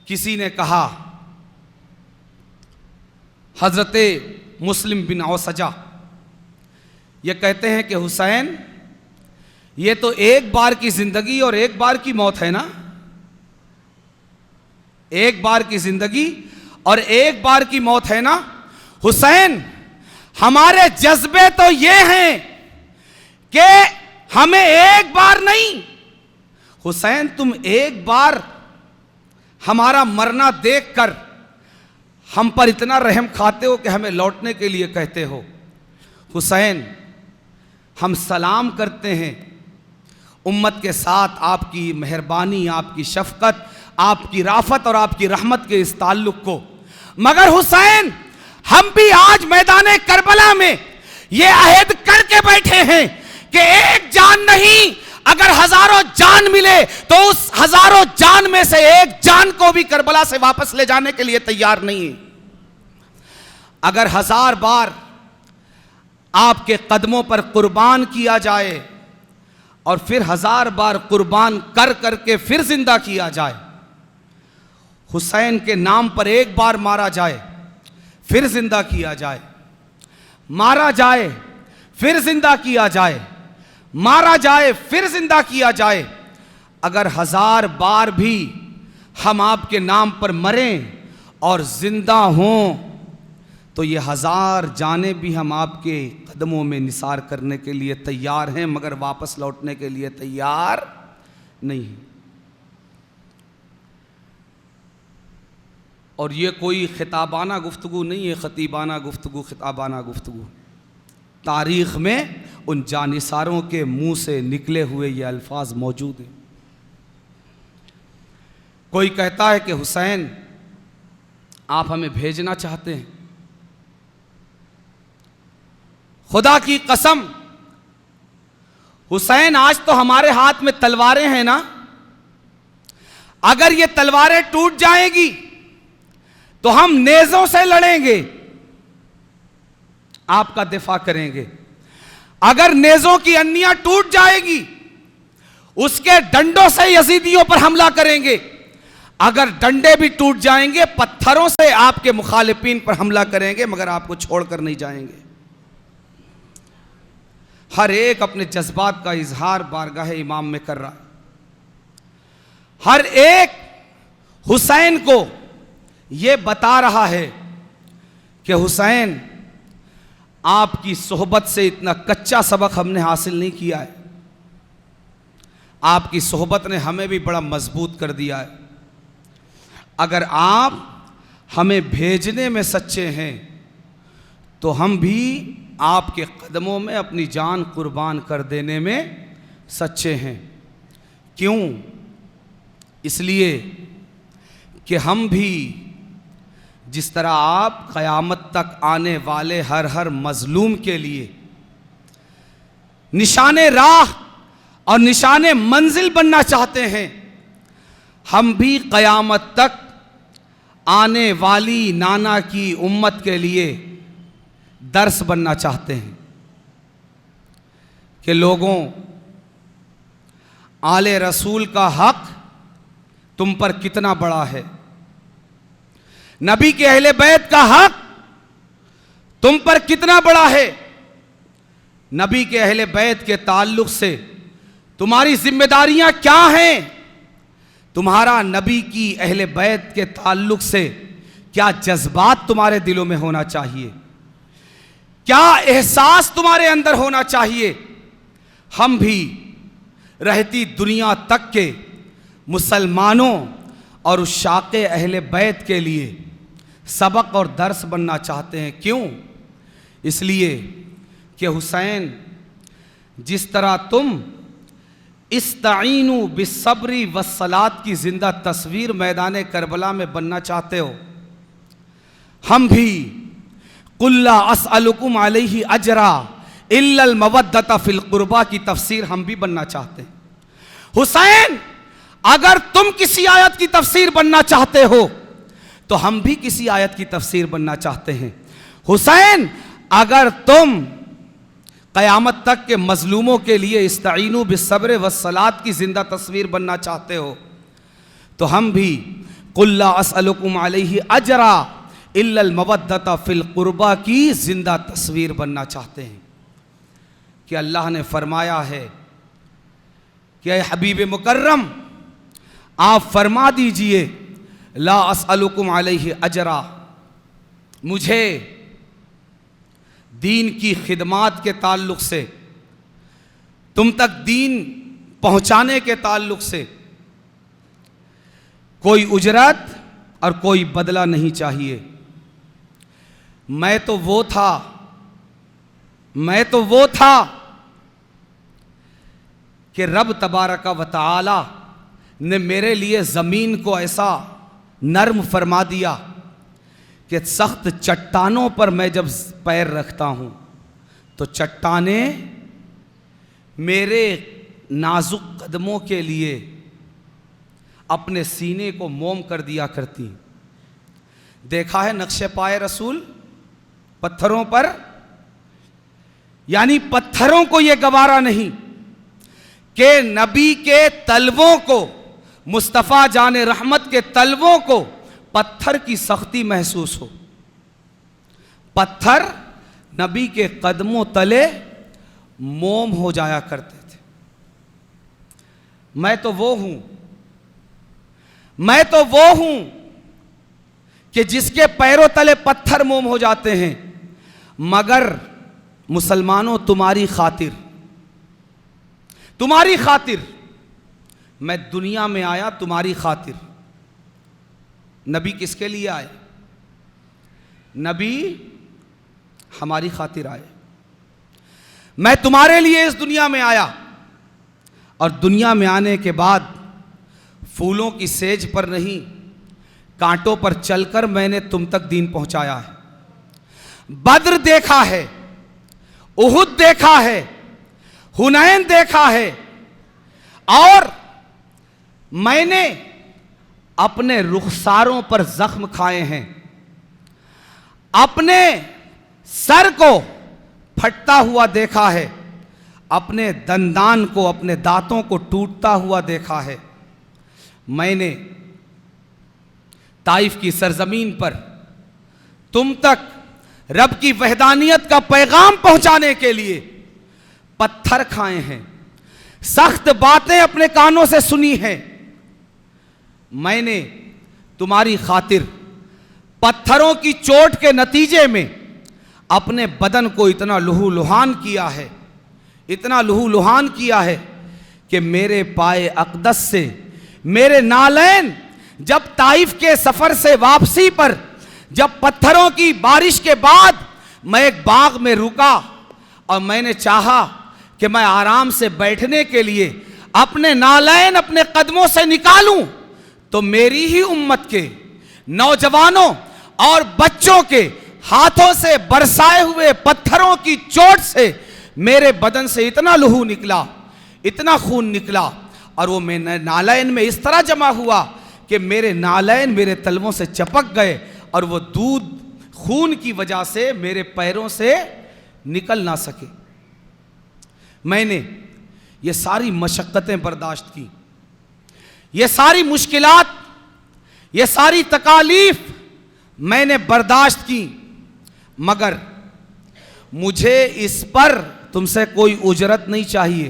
किसी ने कहा, हजरत मुस्लिम बिन औसजा ये कहते हैं कि हुसैन, ये तो एक बार की जिंदगी और एक बार की मौत है ना, एक बार की जिंदगी और एक बार की मौत है ना। हुसैन, हमारे जज्बे तो ये हैं कि हमें एक बार नहीं, हुसैन तुम एक बार हमारा मरना देखकर हम पर इतना रहम खाते हो कि हमें लौटने के लिए कहते हो। हुसैन, हम सलाम करते हैं उम्मत के साथ आपकी मेहरबानी, आपकी शफकत, आपकी राफत और आपकी रहमत के इस ताल्लुक को। मगर हुसैन, हम भी आज मैदान करबला में ये अहद करके बैठे हैं कि एक जान नहीं, अगर हजारों जान मिले तो उस हजारों जान में से एक जान को भी करबला से वापस ले जाने के लिए तैयार नहीं है। अगर 1000 बार आपके कदमों पर कुर्बान किया जाए और फिर 1000 बार कुर्बान कर करके फिर जिंदा किया जाए, हुसैन के नाम पर एक बार मारा जाए फिर जिंदा किया जाए, मारा जाए फिर जिंदा किया जाए, मारा जाए फिर जिंदा किया जाए, अगर 1000 बार भी हम आपके नाम पर मरें और जिंदा हों तो ये 1000 जाने भी हम आपके कदमों में निसार करने के लिए तैयार हैं, मगर वापस लौटने के लिए तैयार नहीं हैं। और ये कोई खिताबाना गुफ्तगू नहीं है, खतीबाना गुफ्तगू, खिताबाना गुफ्तगू। तारीख़ में उन जानिसारों के मुंह से निकले हुए ये अल्फाज मौजूद हैं। कोई कहता है कि हुसैन, आप हमें भेजना चाहते हैं। खुदा की कसम, हुसैन, आज तो हमारे हाथ में तलवारें हैं ना, अगर ये तलवारें टूट जाएंगी तो हम नेज़ों से लड़ेंगे, आपका दिफा करेंगे। अगर नेज़ों की अन्नियां टूट जाएगी, उसके डंडों से यजीदियों पर हमला करेंगे। अगर डंडे भी टूट जाएंगे, पत्थरों से आपके मुखालिफिन पर हमला करेंगे, मगर आपको छोड़कर नहीं जाएंगे। हर एक अपने जज्बात का इजहार बारगाह इमाम में कर रहा है। हर एक हुसैन को यह बता रहा है कि हुसैन, आपकी सोहबत से इतना कच्चा सबक हमने हासिल नहीं किया है, आपकी सोहबत ने हमें भी बड़ा मजबूत कर दिया है। अगर आप हमें भेजने में सच्चे हैं तो हम भी आपके कदमों में अपनी जान कुर्बान कर देने में सच्चे हैं। क्यों? इसलिए कि हम भी जिस तरह आप क़यामत तक आने वाले हर हर मजलूम के लिए निशाने राह और निशाने मंजिल बनना चाहते हैं, हम भी क़यामत तक आने वाली नाना की उम्मत के लिए दर्स बनना चाहते हैं कि लोगों, आले रसूल का हक तुम पर कितना बड़ा है, नबी के अहले बैत का हक तुम पर कितना बड़ा है। नबी के अहले बैत के ताल्लुक से तुम्हारी जिम्मेदारियां क्या हैं, तुम्हारा नबी की अहले बैत के ताल्लुक से क्या जज्बात तुम्हारे दिलों में होना चाहिए, क्या एहसास तुम्हारे अंदर होना चाहिए। हम भी रहती दुनिया तक के मुसलमानों और उस शाक़े अहले बैत के लिए सबक और दर्स बनना चाहते हैं। क्यों? इसलिए कि हुसैन, जिस तरह तुम इस्ताईनु बिस्सब्री वस्सलात की जिंदा तस्वीर मैदान करबला में बनना चाहते हो, हम भी कुल्ला असअलुकुम अलैहि अजरा इल्लल मवद्दता फिल कुर्बा की तफसीर हम भी बनना चाहते हैं। हुसैन, अगर तुम किसी आयत की तफसीर बनना चाहते हो तो हम भी किसी आयत की तफसीर बनना चाहते हैं। हुसैन, अगर तुम क़यामत तक के मजलूमों के लिए इस्ताईनु बिस्सब्र वस्सलात की जिंदा तस्वीर बनना चाहते हो तो हम भी कुल्ला असअलुकुम अलैहि अजरा इल्लल मवद्दता फिल कुर्बा की जिंदा तस्वीर बनना चाहते हैं। कि अल्लाह ने फरमाया है कि ऐ हबीब मुकर्रम, आप फरमा दीजिए, ला असअलुकुम अलैहि अजरा, मुझे दीन की खिदमात के ताल्लुक़ से, तुम तक दीन पहुँचाने के ताल्लुक़ से कोई उजरत और कोई बदला नहीं चाहिए। मैं तो वो था कि रब तबारक व तआला ने मेरे लिए ज़मीन को ऐसा नर्म फरमा दिया कि सख्त चट्टानों पर मैं जब पैर रखता हूँ तो चट्टानें मेरे नाजुक कदमों के लिए अपने सीने को मोम कर दिया करती। देखा है नक्शे पाए रसूल पत्थरों पर, यानी पत्थरों को यह गवारा नहीं कि नबी के तलवों को, मुस्तफ़ा जाने रहमत के तलवों को पत्थर की सख्ती महसूस हो। पत्थर नबी के कदमों तले मोम हो जाया करते थे। मैं तो वो हूं कि जिसके पैरों तले पत्थर मोम हो जाते हैं, मगर मुसलमानों तुम्हारी खातिर मैं दुनिया में आया, तुम्हारी खातिर। नबी किसके लिए आए? नबी हमारी खातिर आए। मैं तुम्हारे लिए इस दुनिया में आया और दुनिया में आने के बाद फूलों की सेज पर नहीं, कांटों पर चलकर मैंने तुम तक दीन पहुंचाया है। बद्र देखा है, उहुद देखा है, हुनैन देखा है, और मैंने अपने रुखसारों पर जख्म खाए हैं, अपने सर को फटता हुआ देखा है, अपने दंदान को, अपने दांतों को टूटता हुआ देखा है। मैंने ताइफ की सरजमीन पर तुम तक रब की वहदानियत का पैगाम पहुंचाने के लिए पत्थर खाए हैं, सख्त बातें अपने कानों से सुनी हैं। मैंने तुम्हारी खातिर पत्थरों की चोट के नतीजे में अपने बदन को इतना लहूलुहान किया है, इतना लहूलुहान किया है कि मेरे पाए अक़दस से, मेरे नालैन जब ताइफ के सफर से वापसी पर, जब पत्थरों की बारिश के बाद मैं एक बाग में रुका और मैंने चाहा कि मैं आराम से बैठने के लिए अपने नालैन अपने कदमों से निकालूं, तो मेरी ही उम्मत के नौजवानों और बच्चों के हाथों से बरसाए हुए पत्थरों की चोट से मेरे बदन से इतना लहू निकला, इतना खून निकला, और वो मेरे नालैन में इस तरह जमा हुआ कि मेरे नालैन मेरे तलवों से चपक गए और वो दूध खून की वजह से मेरे पैरों से निकल ना सके। मैंने ये सारी मशक्क़तें बर्दाश्त की, ये सारी मुश्किलात, ये सारी तकालीफ मैंने बर्दाश्त की, मगर मुझे इस पर तुमसे कोई उजरत नहीं चाहिए।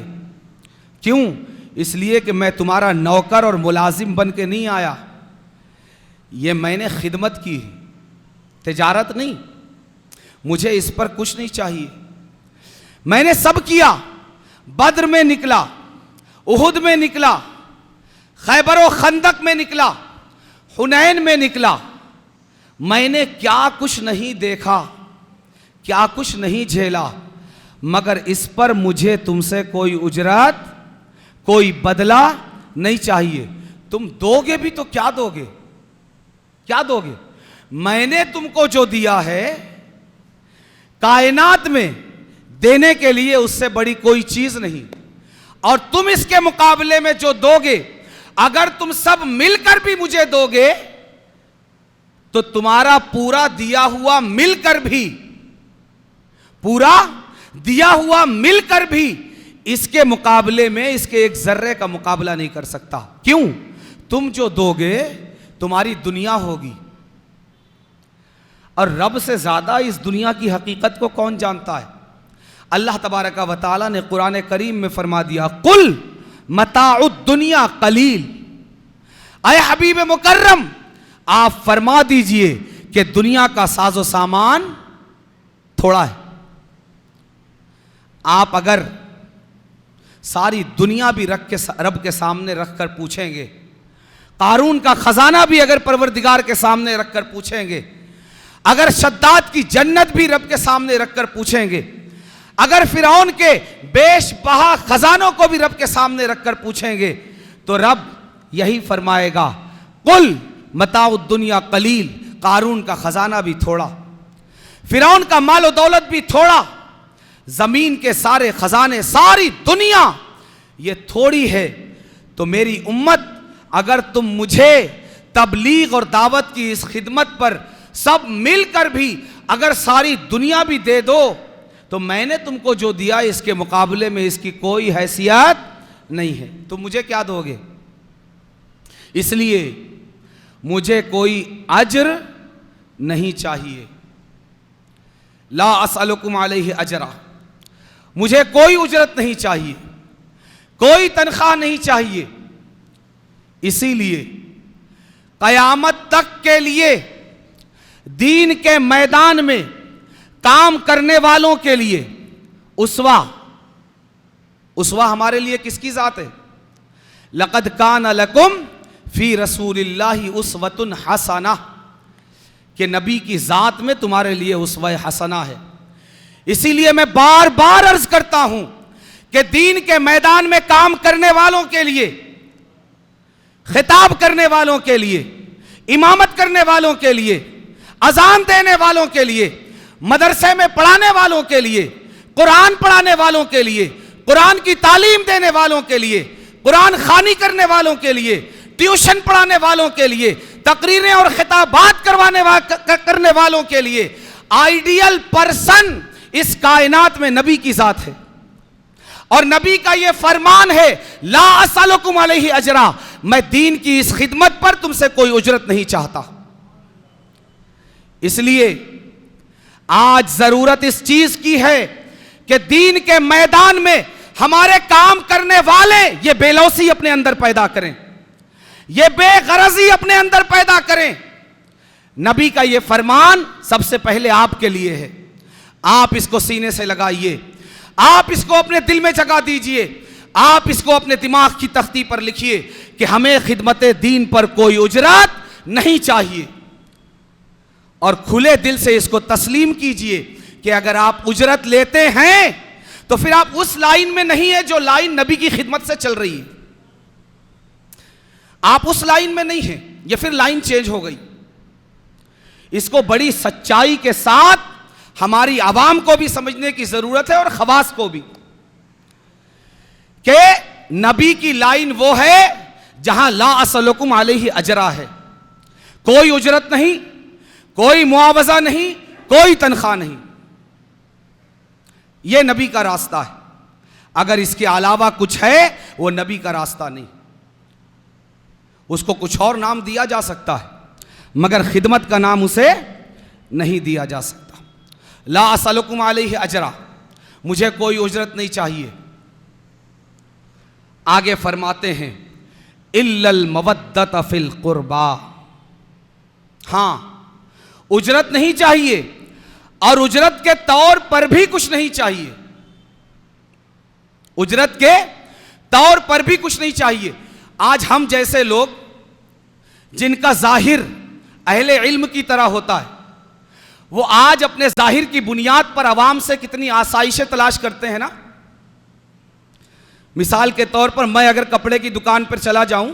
क्यों? इसलिए कि मैं तुम्हारा नौकर और मुलाजिम बन के नहीं आया। ये मैंने खिदमत की, तिजारत नहीं। मुझे इस पर कुछ नहीं चाहिए। मैंने सब किया, बद्र में निकला, उहुद में निकला, खैबर और खंदक में निकला, हुनैन में निकला। मैंने क्या कुछ नहीं देखा, क्या कुछ नहीं झेला, मगर इस पर मुझे तुमसे कोई उजरत, कोई बदला नहीं चाहिए। तुम दोगे भी तो क्या दोगे? क्या दोगे? मैंने तुमको जो दिया है कायनात में देने के लिए, उससे बड़ी कोई चीज नहीं। और तुम इसके मुकाबले में जो दोगे, अगर तुम सब मिलकर भी मुझे दोगे तो तुम्हारा पूरा दिया हुआ मिलकर भी, पूरा दिया हुआ मिलकर भी इसके मुकाबले में, इसके एक जर्रे का मुकाबला नहीं कर सकता। क्यों? तुम जो दोगे तुम्हारी दुनिया होगी, और रब से ज्यादा इस दुनिया की हकीकत को कौन जानता है? अल्लाह तबारक व तआला ने कुरान करीम में फरमा दिया, कुल मताउद दुनिया कलील। अय हबीब मुकर्रम, आप फरमा दीजिए कि दुनिया का साजो सामान थोड़ा है। आप अगर सारी दुनिया भी रब के सामने रखकर पूछेंगे कारून का खजाना भी अगर परवरदिगार के सामने रखकर पूछेंगे, अगर शद्दाद की जन्नत भी रब के सामने रखकर पूछेंगे, अगर फिरौन के बेशबहा खजानों को भी रब के सामने रखकर पूछेंगे, तो रब यही फरमाएगा, कुल मताउ दुनिया कलील, कारून का खजाना भी थोड़ा, फिरौन का माल दौलत भी थोड़ा, जमीन के सारे खजाने, सारी दुनिया ये थोड़ी है। तो मेरी उम्मत, अगर तुम मुझे तबलीग और दावत की इस खिदमत पर सब मिलकर भी अगर सारी दुनिया भी दे दो, तो मैंने तुमको जो दिया इसके मुकाबले में इसकी कोई हैसियत नहीं है। तुम मुझे क्या दोगे? इसलिए मुझे कोई अज्र नहीं चाहिए। ला असअलुकुम अलैहि अजरा, मुझे कोई उजरत नहीं चाहिए, कोई तनख्वाह नहीं चाहिए। इसीलिए कयामत तक के लिए दीन के मैदान में काम करने वालों के लिए उसवा हमारे लिए किसकी जात है? लक़द कान लकुम फी रसूलिल्लाहि उस्वतुन हसना, कि नबी की जात में तुम्हारे लिए उसवा हसना है। इसीलिए मैं बार बार अर्ज करता हूं कि दीन के मैदान में काम करने वालों के लिए, खिताब करने वालों के लिए, इमामत करने वालों के लिए, अजान देने वालों के लिए, मदरसे में पढ़ाने वालों के लिए, कुरान पढ़ाने वालों के लिए, कुरान की तालीम देने वालों के लिए, कुरान खानी करने वालों के लिए, ट्यूशन पढ़ाने वालों के लिए, तकरीरें और खिताबात करने वालों के लिए आइडियल पर्सन इस कायनात में नबी की जात है। और नबी का यह फरमान है, ला असअलुकुम अलैहि अजरा, मैं दीन की इस खिदमत पर तुमसे कोई उजरत नहीं चाहता। इसलिए आज जरूरत इस चीज की है कि दीन के मैदान में हमारे काम करने वाले ये बेलौसी अपने अंदर पैदा करें, ये बेगरजी अपने अंदर पैदा करें। नबी का ये फरमान सबसे पहले आपके लिए है। आप इसको सीने से लगाइए, आप इसको अपने दिल में जगा दीजिए, आप इसको अपने दिमाग की तख्ती पर लिखिए कि हमें खिदमत दीन पर कोई उजरत नहीं चाहिए। और खुले दिल से इसको तस्लीम कीजिए कि अगर आप उजरत लेते हैं तो फिर आप उस लाइन में नहीं है जो लाइन नबी की खिदमत से चल रही है। आप उस लाइन में नहीं है, ये फिर लाइन चेंज हो गई। इसको बड़ी सच्चाई के साथ हमारी आवाम को भी समझने की जरूरत है और खवास को भी, कि नबी की लाइन वो है जहां ला असअलुकुम अलैहि अजरा है, कोई उजरत नहीं, कोई मुआवजा नहीं, कोई तनख्वाह नहीं। यह नबी का रास्ता है। अगर इसके अलावा कुछ है वो नबी का रास्ता नहीं। उसको कुछ और नाम दिया जा सकता है मगर खिदमत का नाम उसे नहीं दिया जा सकता। ला असअलुकुम अलैहि अजरा, मुझे कोई उजरत नहीं चाहिए। आगे फरमाते हैं, इल्लल मवद्दत फिल कुर्बा, हां उजरत नहीं चाहिए और उजरत के तौर पर भी कुछ नहीं चाहिए। उजरत के तौर पर भी कुछ नहीं चाहिए। आज हम जैसे लोग जिनका जाहिर अहले इल्म की तरह होता है, वो आज अपने जाहिर की बुनियाद पर आवाम से कितनी आसाइशें तलाश करते हैं ना। मिसाल के तौर पर मैं अगर कपड़े की दुकान पर चला जाऊं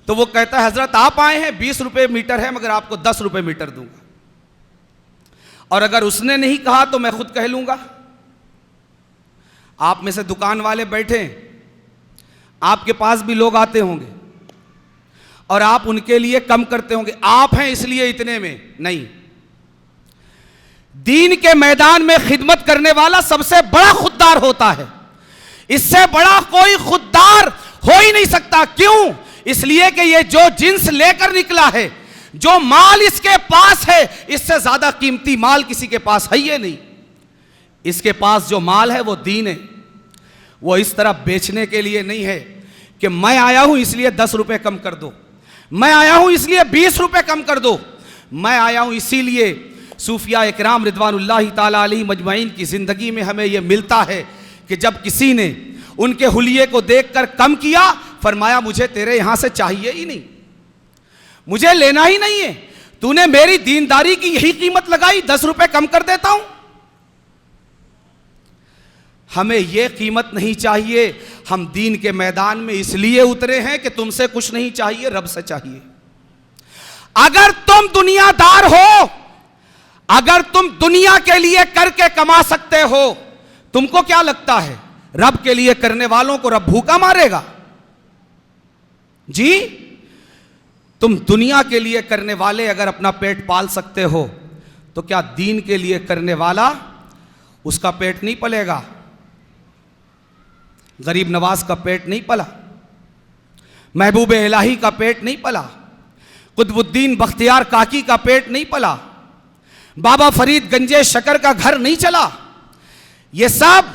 तो वो कहता है, हजरत आप आए हैं 20 रुपए मीटर है मगर आपको 10 रुपए मीटर दूंगा। और अगर उसने नहीं कहा तो मैं खुद कह लूंगा। आप में से दुकान वाले बैठे, आपके पास भी लोग आते होंगे और आप उनके लिए कम करते होंगे, आप हैं इसलिए इतने में नहीं। दीन के मैदान में खिदमत करने वाला सबसे बड़ा खुददार होता है। इससे बड़ा कोई खुददार हो ही नहीं सकता। क्यों? इसलिए कि ये जो जिन्स लेकर निकला है, जो माल इसके पास है, इससे ज्यादा कीमती माल किसी के पास है ही नहीं। इसके पास जो माल है वो दीन है। वो इस तरह बेचने के लिए नहीं है कि मैं आया हूं इसलिए 10 रुपए कम कर दो, मैं आया हूं इसलिए 20 रुपए कम कर दो, मैं आया हूं इसीलिए। सूफिया इकराम रिदवानुल्लाहि ताला अलैहि मजमाइन की जिंदगी में हमें यह मिलता है कि जब किसी ने उनके हुलिये को देखकर कम किया, फरमाया मुझे तेरे यहां से चाहिए ही नहीं, मुझे लेना ही नहीं है। तूने मेरी दीनदारी की यही कीमत लगाई, 10 रुपए कम कर देता हूं। हमें यह कीमत नहीं चाहिए। हम दीन के मैदान में इसलिए उतरे हैं कि तुमसे कुछ नहीं चाहिए, रब से चाहिए। अगर तुम दुनियादार हो, अगर तुम दुनिया के लिए करके कमा सकते हो, तुमको क्या लगता है रब के लिए करने वालों को रब भूखा मारेगा? जी, तुम दुनिया के लिए करने वाले अगर अपना पेट पाल सकते हो, तो क्या दीन के लिए करने वाला उसका पेट नहीं पलेगा? गरीब नवाज का पेट नहीं पला, महबूब इलाही का पेट नहीं पला, कुतुबुद्दीन बख्तियार काकी का पेट नहीं पला, बाबा फरीद गंजे शकर का घर नहीं चला। ये सब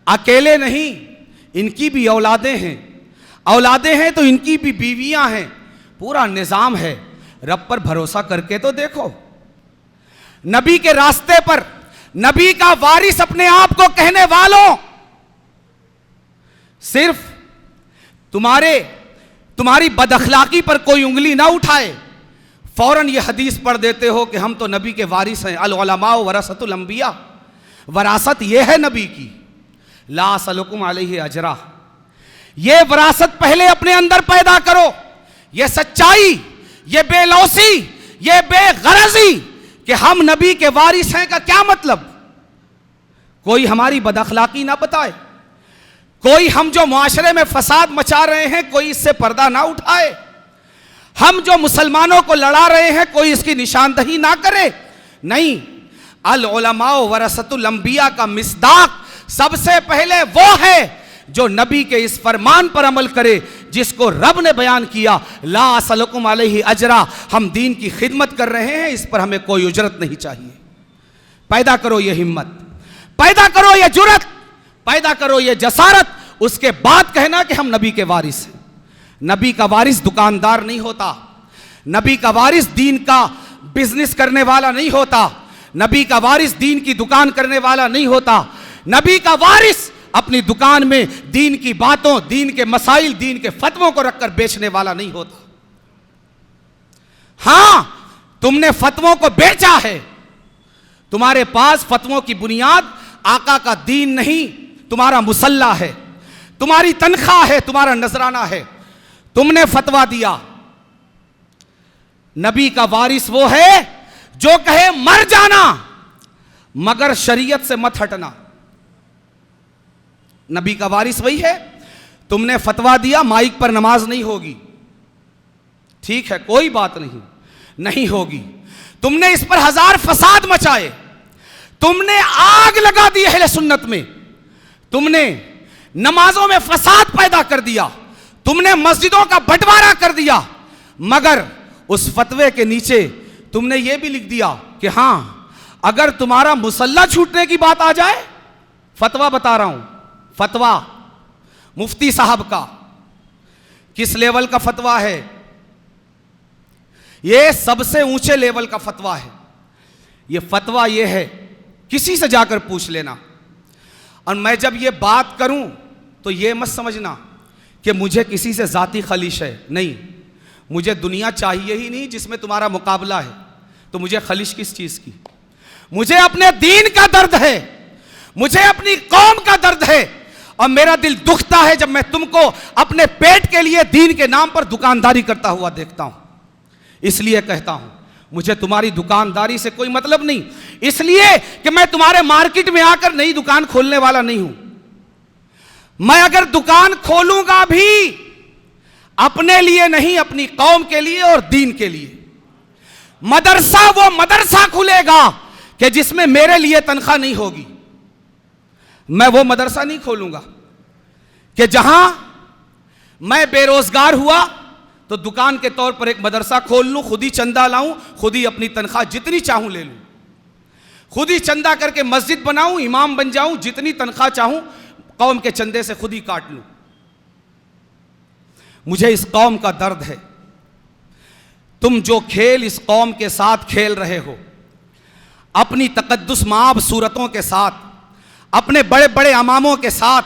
अकेले नहीं, इनकी भी औलादें हैं, औलादें हैं तो इनकी भी बीवियां हैं, पूरा निजाम है। रब पर भरोसा करके तो देखो। नबी के रास्ते पर नबी का वारिस अपने आप को कहने वालों, सिर्फ तुम्हारी बदअखलाकी पर कोई उंगली ना उठाए, फौरन ये हदीस पढ़ देते हो कि हम तो नबी के वारिस हैं। अल उलमा वरसतुल अंबिया, वरासत ये है नबी की। ला असलुकुम अलैहि अजरा, ये वरासत पहले अपने अंदर पैदा करो। ये सच्चाई, ये बेलौसी, ये बेगरजी कि हम नबी के वारिस हैं का क्या मतलब? कोई हमारी बदअखलाकी ना बताए, कोई हम जो मुआशरे में फसाद मचा रहे हैं कोई इससे पर्दा ना उठाए, हम जो मुसलमानों को लड़ा रहे हैं कोई इसकी निशानदही ना करे। नहीं, अल उलमा वरसतुल अंबिया का मिस्दाक सबसे पहले वो है जो नबी के इस फरमान पर अमल करे जिसको रब ने बयान किया, ला असलकुम अलैहि अजरा, हम दीन की खिदमत कर रहे हैं, इस पर हमें कोई उजरत नहीं चाहिए। पैदा करो ये हिम्मत, पैदा करो ये जुरत, पैदा करो ये जसारत, उसके बाद कहना कि हम नबी के वारिस हैं। नबी का वारिस दुकानदार नहीं होता, नबी का वारिस दीन का बिजनेस करने वाला नहीं होता, नबी का वारिस दीन की दुकान करने वाला नहीं होता, नबी का वारिस अपनी दुकान में दीन की बातों, दीन के मसाइल, दीन के फतवों को रखकर बेचने वाला नहीं होता। हां, तुमने फतवों को बेचा है, तुम्हारे पास फतवों की बुनियाद आका का दीन नहीं, तुम्हारा मुसल्ला है, तुम्हारी तनख्वाह है, तुम्हारा नजराना है। तुमने फतवा दिया। नबी का वारिस वो है जो कहे मर जाना मगर शरीयत से मत हटना। नबी का वारिस वही है। तुमने फतवा दिया माइक पर नमाज नहीं होगी, ठीक है, कोई बात नहीं, नहीं होगी। तुमने इस पर हजार फसाद मचाए, तुमने आग लगा दी अहले सुन्नत में, तुमने नमाजों में फसाद पैदा कर दिया, तुमने मस्जिदों का बंटवारा कर दिया, मगर उस फतवे के नीचे तुमने यह भी लिख दिया कि हां, अगर तुम्हारा मुसल्ला छूटने की बात आ जाए, फतवा बता रहा हूं, फतवा मुफ्ती साहब का, किस लेवल का फतवा है, यह सबसे ऊंचे लेवल का फतवा है। यह फतवा यह है, किसी से जाकर पूछ लेना। और मैं जब यह बात करूं तो यह मत समझना कि मुझे किसी से जाती खलिश है, नहीं, मुझे दुनिया चाहिए ही नहीं जिसमें तुम्हारा मुकाबला है, तो मुझे खलिश किस चीज की? मुझे अपने दीन का दर्द है, मुझे अपनी कौम का दर्द है, और मेरा दिल दुखता है जब मैं तुमको अपने पेट के लिए दीन के नाम पर दुकानदारी करता हुआ देखता हूं। इसलिए कहता हूं, मुझे तुम्हारी दुकानदारी से कोई मतलब नहीं, इसलिए कि मैं तुम्हारे मार्केट में आकर नई दुकान खोलने वाला नहीं हूं। मैं अगर दुकान खोलूंगा भी अपने लिए नहीं, अपनी कौम के लिए और दीन के लिए। मदरसा वो मदरसा खुलेगा कि जिसमें मेरे लिए तनख्वाह नहीं होगी। मैं वो मदरसा नहीं खोलूंगा कि जहां मैं बेरोजगार हुआ तो दुकान के तौर पर एक मदरसा खोल लूं, खुद ही चंदा लाऊं, खुद ही अपनी तनख्वाह जितनी चाहूं ले लूं, खुद ही चंदा करके मस्जिद बनाऊं, इमाम बन जाऊं, जितनी तनख्वाह चाहूं कौम के चंदे से खुद ही काट लूं। मुझे इस कौम का दर्द है। तुम जो खेल इस कौम के साथ खेल रहे हो, अपनी तकद्दुस माब सूरतों के साथ, अपने बड़े बड़े अमामों के साथ,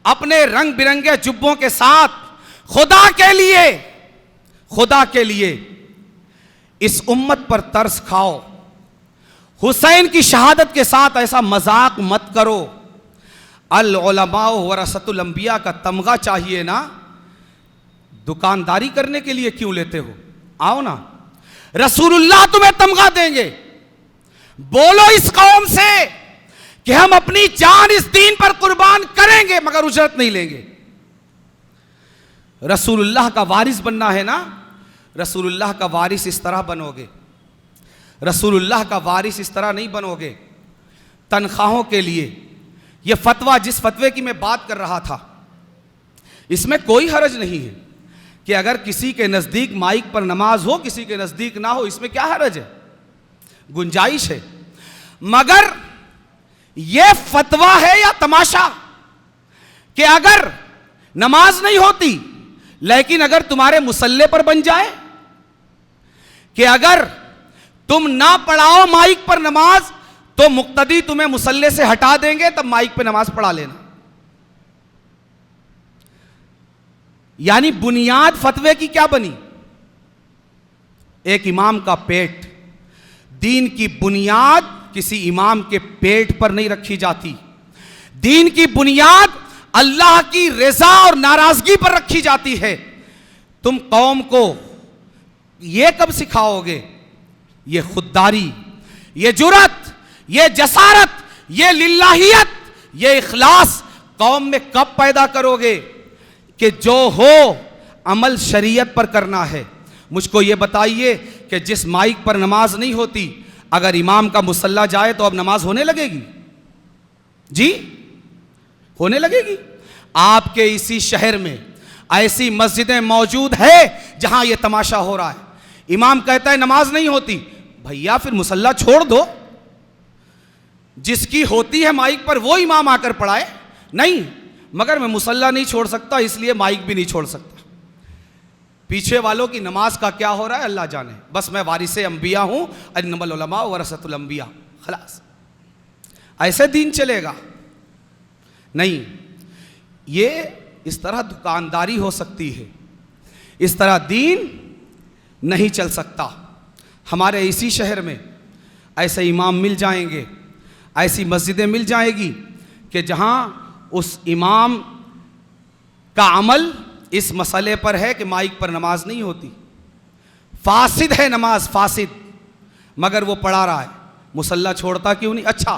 अपने रंग बिरंगे जुब्बों के साथ, खुदा के लिए इस उम्मत पर तरस खाओ। हुसैन की शहादत के साथ ऐसा मजाक मत करो। अल उलमा वरसतुल अंबिया का तमगा चाहिए ना, दुकानदारी करने के लिए क्यों लेते हो? आओ ना, रसूलुल्लाह तुम्हें तमगा देंगे। बोलो इस कौम से कि हम अपनी जान इस दीन पर कुर्बान करेंगे मगर उजरत नहीं लेंगे। रसूलुल्लाह का वारिस बनना है ना, रसूलुल्लाह का वारिस इस तरह बनोगे। रसूलुल्लाह का वारिस इस तरह नहीं बनोगे तनख्वाहों के लिए। यह फतवा, जिस फतवे की मैं बात कर रहा था, इसमें कोई हरज नहीं है कि अगर किसी के नज़दीक माइक पर नमाज हो, किसी के नज़दीक ना हो, इसमें क्या हरज है? गुंजाइश है। मगर यह फतवा है या तमाशा कि अगर नमाज नहीं होती लेकिन अगर तुम्हारे मुसल्ले पर बन जाए, कि अगर तुम ना पढ़ाओ माइक पर नमाज तो मुक्तदी तुम्हें मुसल्ले से हटा देंगे, तब माइक पे नमाज पढ़ा लेना। यानी बुनियाद फतवे की क्या बनी? एक इमाम का पेट। दीन की बुनियाद किसी इमाम के पेट पर नहीं रखी जाती। दीन की बुनियाद अल्लाह की रज़ा और नाराजगी पर रखी जाती है। तुम कौम को यह कब सिखाओगे? ये खुददारी, ये जुरत, ये जसारत, ये लिल्लाहियत, ये इखलास कौम में कब पैदा करोगे? कि जो हो अमल शरीयत पर करना है। मुझको ये बताइए कि जिस माइक पर नमाज नहीं होती, अगर इमाम का मुसल्ला जाए तो अब नमाज होने लगेगी? जी, होने लगेगी। आपके इसी शहर में ऐसी मस्जिदें मौजूद है जहां यह तमाशा हो रहा है। इमाम कहता है नमाज नहीं होती, भैया फिर मुसल्ला छोड़ दो। जिसकी होती है माइक पर वो इमाम आकर पढ़ाए। नहीं, मगर मैं मुसल्ला नहीं छोड़ सकता, इसलिए माइक भी नहीं छोड़ सकता। पीछे वालों की नमाज का क्या हो रहा है अल्लाह जाने। बस मैं वारिसे अंबिया हूं, अन्नमल उलमा वरसतुल अंबिया, खलास। ऐसे दीन चलेगा? नहीं, ये इस तरह दुकानदारी हो सकती है, इस तरह दीन नहीं चल सकता। हमारे इसी शहर में ऐसे इमाम मिल जाएंगे, ऐसी मस्जिदें मिल जाएगी कि जहां उस इमाम का अमल इस मसले पर है कि माइक पर नमाज नहीं होती। फासिद है नमाज, फासिद, मगर वो पढ़ा रहा है। मुसल्ला छोड़ता क्यों नहीं? अच्छा,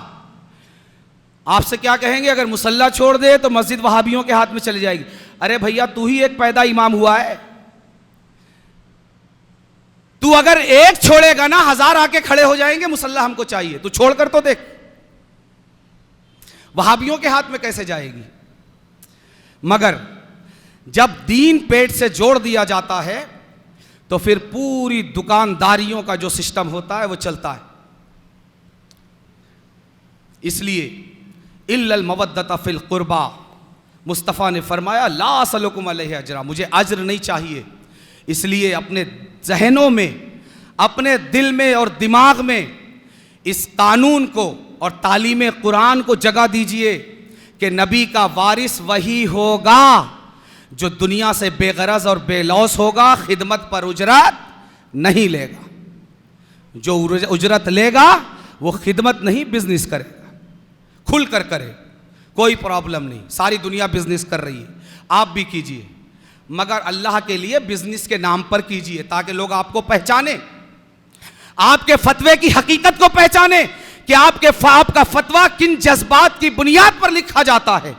आपसे क्या कहेंगे, अगर मुसल्ला छोड़ दे तो मस्जिद वहाबियों के हाथ में चली जाएगी। अरे भैया, तू ही एक पैदा इमाम हुआ है। तू अगर एक छोड़ेगा ना, 1000 आके खड़े हो जाएंगे, मुसल्ला हमको चाहिए। तू छोड़ कर तो देख, वहाबियों के हाथ में कैसे जाएगी? मगर जब दीन पेट से जोड़ दिया जाता है तो फिर पूरी दुकानदारियों का जो सिस्टम होता है वो चलता है। इसलिए इल्लल मवद्दत फिल कुर्बा, मुस्तफ़ा ने फरमाया ला असलुकुम अलैहि अजरा, मुझे अज्र नहीं चाहिए। इसलिए अपने जहनों में, अपने दिल में और दिमाग में इस कानून को और तालीम कुरान को जगह दीजिए कि नबी का वारिस वही होगा जो दुनिया से बेगरज और बेलौस होगा, खिदमत पर उजरत नहीं लेगा। जो उजरत लेगा वो खिदमत नहीं, बिजनेस करेगा, खुल कर करे, कोई प्रॉब्लम नहीं। सारी दुनिया बिजनेस कर रही है, आप भी कीजिए, मगर अल्लाह के लिए बिजनेस के नाम पर कीजिए, ताकि लोग आपको पहचाने, आपके फतवे की हकीकत को पहचाने कि आपका फतवा किन जज्बात की बुनियाद पर लिखा जाता है।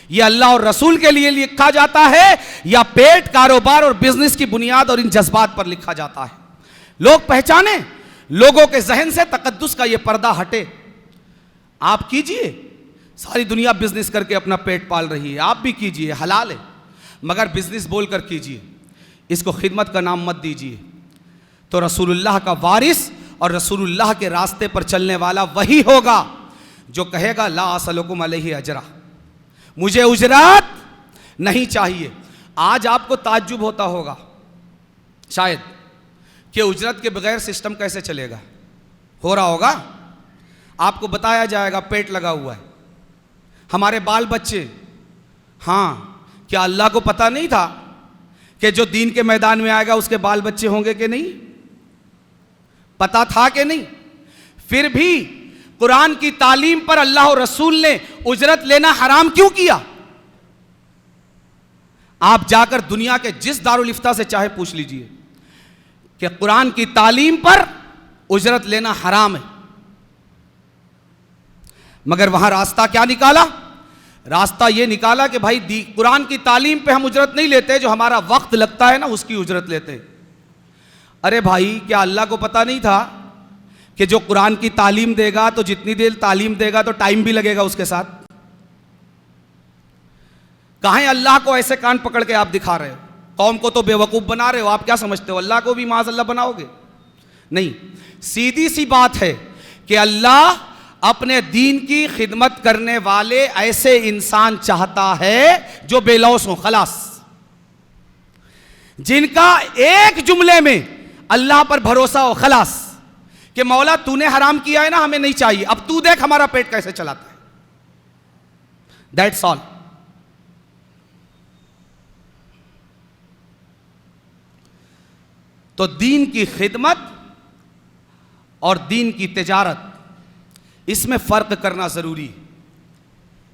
यह अल्लाह और रसूल के लिए लिखा जाता है या पेट, कारोबार और बिजनेस की बुनियाद और इन जज्बात पर लिखा जाता है। लोग पहचाने, लोगों के जहन से तकद्दुस का यह पर्दा हटे। आप कीजिए, सारी दुनिया बिजनेस करके अपना पेट पाल रही है, आप भी कीजिए, हलाल है, मगर बिजनेस बोलकर कीजिए, इसको खिदमत का नाम मत दीजिए। तो रसूलुल्लाह का वारिस और रसूलुल्लाह के रास्ते पर चलने वाला वही होगा जो कहेगा ला असलुकुम अलैहि अजरा, मुझे उजरत नहीं चाहिए। आज आपको ताज्जुब होता होगा शायद कि उजरत के बगैर सिस्टम कैसे चलेगा। हो रहा होगा, आपको बताया जाएगा पेट लगा हुआ है, हमारे बाल बच्चे। हाँ, क्या अल्लाह को पता नहीं था कि जो दीन के मैदान में आएगा उसके बाल बच्चे होंगे कि नहीं? पता था कि नहीं? फिर भी कुरान की तालीम पर अल्लाह और रसूल ने उजरत लेना हराम क्यों किया? आप जाकर दुनिया के जिस दारुल इफ्ता से चाहे पूछ लीजिए कि कुरान की तालीम पर उजरत लेना हराम है, मगर वहां रास्ता क्या निकाला? रास्ता यह निकाला कि भाई कुरान की तालीम पे हम उजरत नहीं लेते, जो हमारा वक्त लगता है ना उसकी उजरत लेते। अरे भाई, क्या अल्लाह को पता नहीं था कि जो कुरान की तालीम देगा तो जितनी देर तालीम देगा तो टाइम भी लगेगा उसके साथ? कहां अल्लाह को ऐसे कान पकड़ के आप दिखा रहे हो? कौम को तो बेवकूफ बना रहे हो। आप क्या समझते हो अल्लाह को भी माज़अल्लाह बनाओगे? नहीं, सीधी सी बात है कि अल्लाह अपने दीन की खिदमत करने वाले ऐसे इंसान चाहता है जो बेलौस हो, खलास, जिनका एक जुमले में अल्लाह पर भरोसा हो, खलास, कि मौला तूने हराम किया है ना, हमें नहीं चाहिए, अब तू देख हमारा पेट कैसे चलाता है। That's all. तो दीन की खिदमत और दीन की तिजारत, इसमें फर्क करना जरूरी है।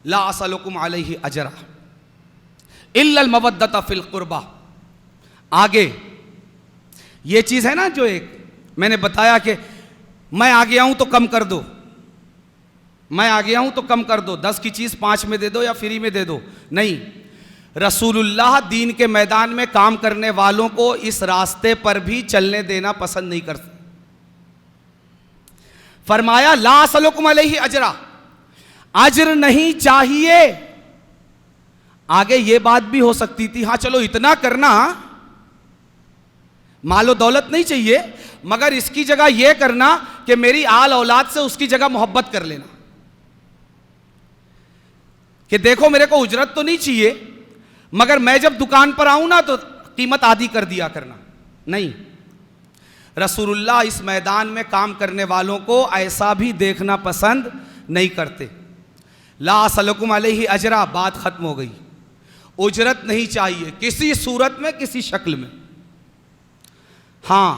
ला असलुकुम अलैहि अजरा इल्लल मवद्दत फिल कुर्बा। आगे ये चीज है ना, जो एक मैंने बताया कि मैं आ गया हूं तो कम कर दो, मैं आ गया हूं तो कम कर दो, 10 की चीज 5 में दे दो या फ्री में दे दो। नहीं, रसूलुल्लाह दीन के मैदान में काम करने वालों को इस रास्ते पर भी चलने देना पसंद नहीं करते। फरमाया ला असलुकुम अलैहि अजरा, अजर नहीं चाहिए। आगे ये बात भी हो सकती थी, हां चलो इतना करना, मालो दौलत नहीं चाहिए, मगर इसकी जगह यह करना कि मेरी आल औलाद से उसकी जगह मोहब्बत कर लेना, कि देखो मेरे को उजरत तो नहीं चाहिए, मगर मैं जब दुकान पर आऊं ना तो कीमत आधी कर दिया करना। नहीं, रसूलुल्लाह इस मैदान में काम करने वालों को ऐसा भी देखना पसंद नहीं करते। ला असलुकुम अलैहि अजरा, बात खत्म हो गई। उजरत नहीं चाहिए किसी सूरत में, किसी शक्ल में। हां,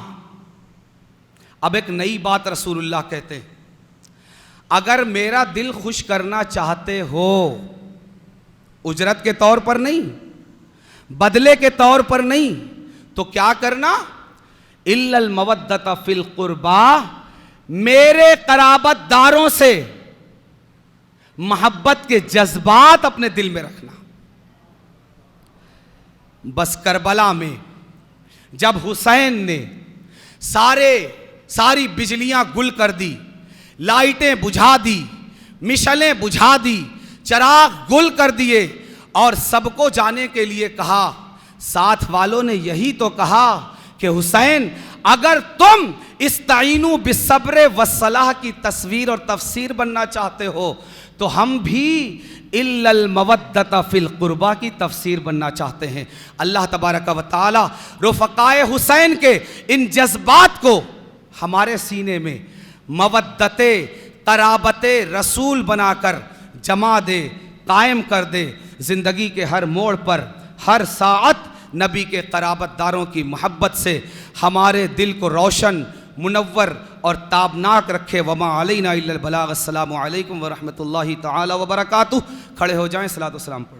अब एक नई बात रसूलुल्लाह कहते हैं, अगर मेरा दिल खुश करना चाहते हो, उजरत के तौर पर नहीं, बदले के तौर पर नहीं, तो क्या करना? इल्लल मवद्दत फिल कुर्बा, मेरे कराबतदारों से मोहब्बत के जज्बात अपने दिल में रखना। बस करबला में जब हुसैन ने सारी बिजलियां गुल कर दी, लाइटें बुझा दी, मिशलें बुझा दी, चिराग गुल कर दिए और सबको जाने के लिए कहा, साथ वालों ने यही तो कहा कि हुसैन, अगर तुम इस्ताइनु बिस्सब्र वस्सलाह की तस्वीर और तफसीर बनना चाहते हो तो हम भी इल्लल मवद्दत फिल कुर्बा की तफसीर बनना चाहते हैं। अल्लाह तबारक व तआला रुफ़क़ाए हुसैन के इन जज्बात को हमारे सीने में मवद्दते क़राबते रसूल बनाकर जमा दे, कायम कर दे। ज़िंदगी के हर मोड़ पर, हर साअत नबी के क़राबतदारों की मोहब्बत से हमारे दिल को रोशन, मुनव्वर और ताबनाक रखे। वमा अलैना इल्लल बलाग। अस्सलामु अलैकुम व रहमतुल्लाहि तआला व बरकातुहू। खड़े हो जाएं, सलातो सलाम पढ़ें।